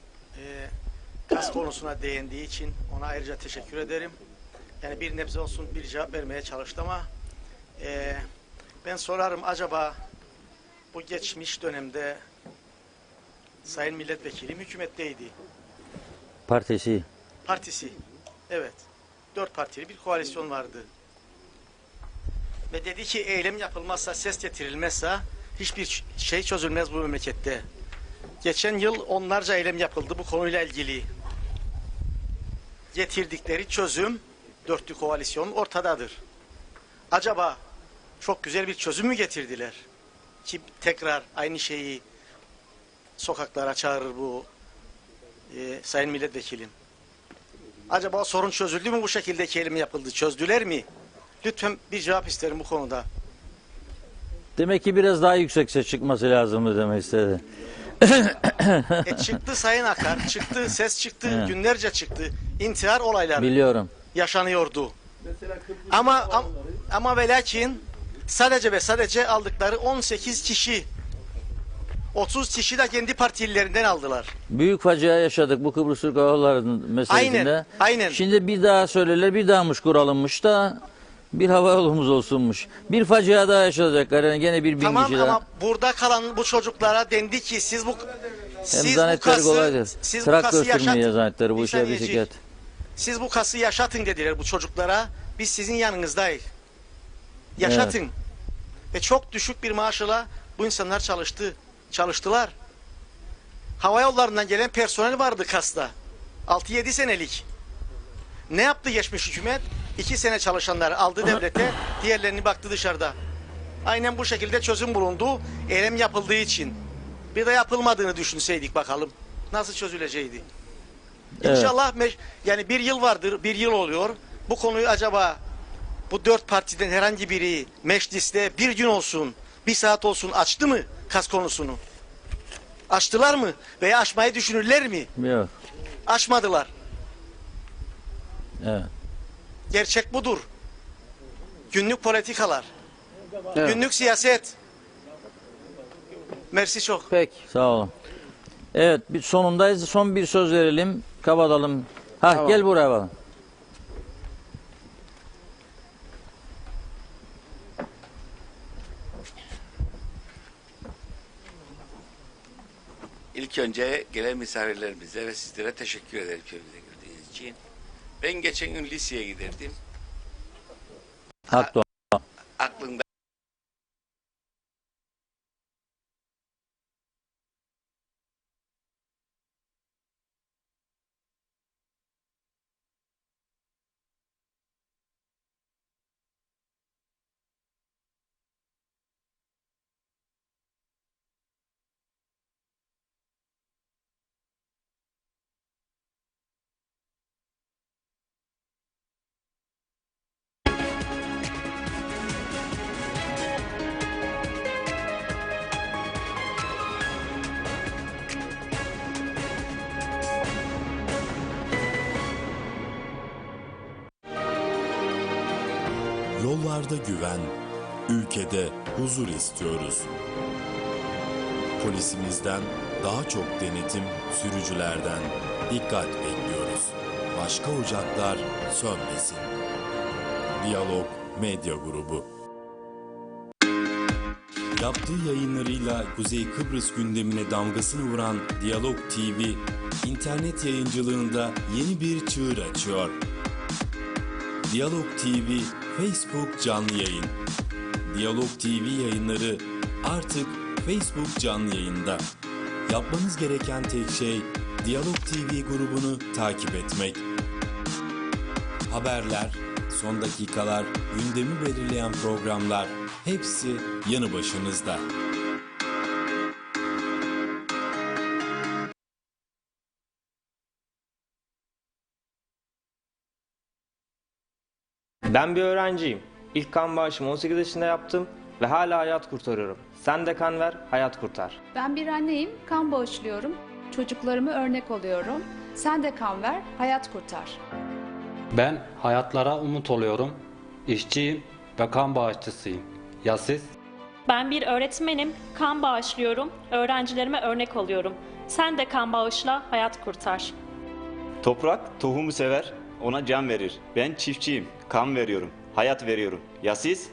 kas konusuna değindiği için ona ayrıca teşekkür ederim. Yani bir nebze olsun bir cevap vermeye çalıştı ama ben sorarım, acaba bu geçmiş dönemde Sayın Milletvekilim hükümetteydi. Partisi. Evet. 4 partili bir koalisyon vardı. Ve dedi ki eylem yapılmazsa, ses getirilmezse hiçbir şey çözülmez bu memlekette. Geçen yıl onlarca eylem yapıldı bu konuyla ilgili. Getirdikleri çözüm, dörtlü koalisyon ortadadır. Acaba çok güzel bir çözüm mü getirdiler? Ki tekrar aynı şeyi sokaklara çağırır bu sayın milletvekilim. Acaba sorun çözüldü mü, bu şekildeki eylem yapıldı? Çözdüler mi? Lütfen bir cevap isterim bu konuda. Demek ki biraz daha yüksek ses çıkması lazımdı demek istedi. Çıktı Sayın Akar, çıktı, ses çıktı, günlerce çıktı. İntihar olayları Biliyorum. yaşanıyordu. Ama ve lakin sadece ve sadece aldıkları 18 kişi, 30 kişi de kendi partilerinden aldılar. Büyük facia yaşadık bu Kıbrıs Türk Hava Yolları'nın meselesinde. Aynen. Şimdi bir daha söylerler, bir dahmış kuralınmış da bir hava yolumuz olsunmuş. Bir facia daha yaşayacaklar. Yani gene bir bin Tamam kişi daha. ama burada kalan bu çocuklara dendi ki siz bu zannetleri kolaydır. Traktör sürmeye zannetleri bu Bir işe saniyecik. bisiklet. Siz bu kası yaşatın dediler bu çocuklara. Biz sizin yanınızdayız. Yaşatın. Ve çok düşük bir maaşla bu insanlar çalıştılar. Hava yollarından gelen personel vardı KAS'ta. 6-7 senelik. Ne yaptı geçmiş hükümet? 2 sene çalışanları aldı devlete, diğerlerini baktı dışarıda. Aynen bu şekilde çözüm bulundu. Eylem yapıldığı için. Bir de yapılmadığını düşünseydik bakalım. Nasıl çözüleceğiydi? Evet. İnşallah yani bir yıl vardır, bir yıl oluyor. Bu konuyu acaba bu 4 partiden herhangi biri mecliste bir gün olsun, 1 saat olsun açtı mı KAS konusunu? Açtılar mı? Veya açmayı düşünürler mi? Yok. Açmadılar. Evet. Gerçek budur. Günlük politikalar. Evet. Günlük siyaset. Mersi çok. Peki. Sağ olun. Evet, bir sonundayız. Son bir söz verelim. Kapatalım. Tamam. Gel buraya bak. İlk önce gelen misafirlerimize ve sizlere teşekkür ederim köyümüze geldiğiniz için. Ben geçen gün liseye giderdim. Haklı. Aklımda Yollarda güven, ülkede huzur istiyoruz. Polisimizden daha çok denetim, sürücülerden dikkat bekliyoruz. Başka ocaklar sönmesin. Diyalog Medya Grubu. Yaptığı yayınlarıyla Kuzey Kıbrıs gündemine damgasını vuran Diyalog TV, internet yayıncılığında yeni bir çığır açıyor. Diyalog TV Facebook canlı yayın. Diyalog TV yayınları artık Facebook canlı yayında. Yapmanız gereken tek şey Diyalog TV grubunu takip etmek. Haberler, son dakikalar, gündemi belirleyen programlar hepsi yanı başınızda. Ben bir öğrenciyim. İlk kan bağışımı 18 yaşında yaptım ve hala hayat kurtarıyorum. Sen de kan ver, hayat kurtar. Ben bir anneyim, kan bağışlıyorum. Çocuklarıma örnek oluyorum. Sen de kan ver, hayat kurtar. Ben hayatlara umut oluyorum. İşçiyim ve kan bağışçısıyım. Ya siz? Ben bir öğretmenim, kan bağışlıyorum, öğrencilerime örnek oluyorum. Sen de kan bağışla, hayat kurtar. Toprak tohumu sever, ona can verir. Ben çiftçiyim, kan veriyorum, hayat veriyorum. Ya siz?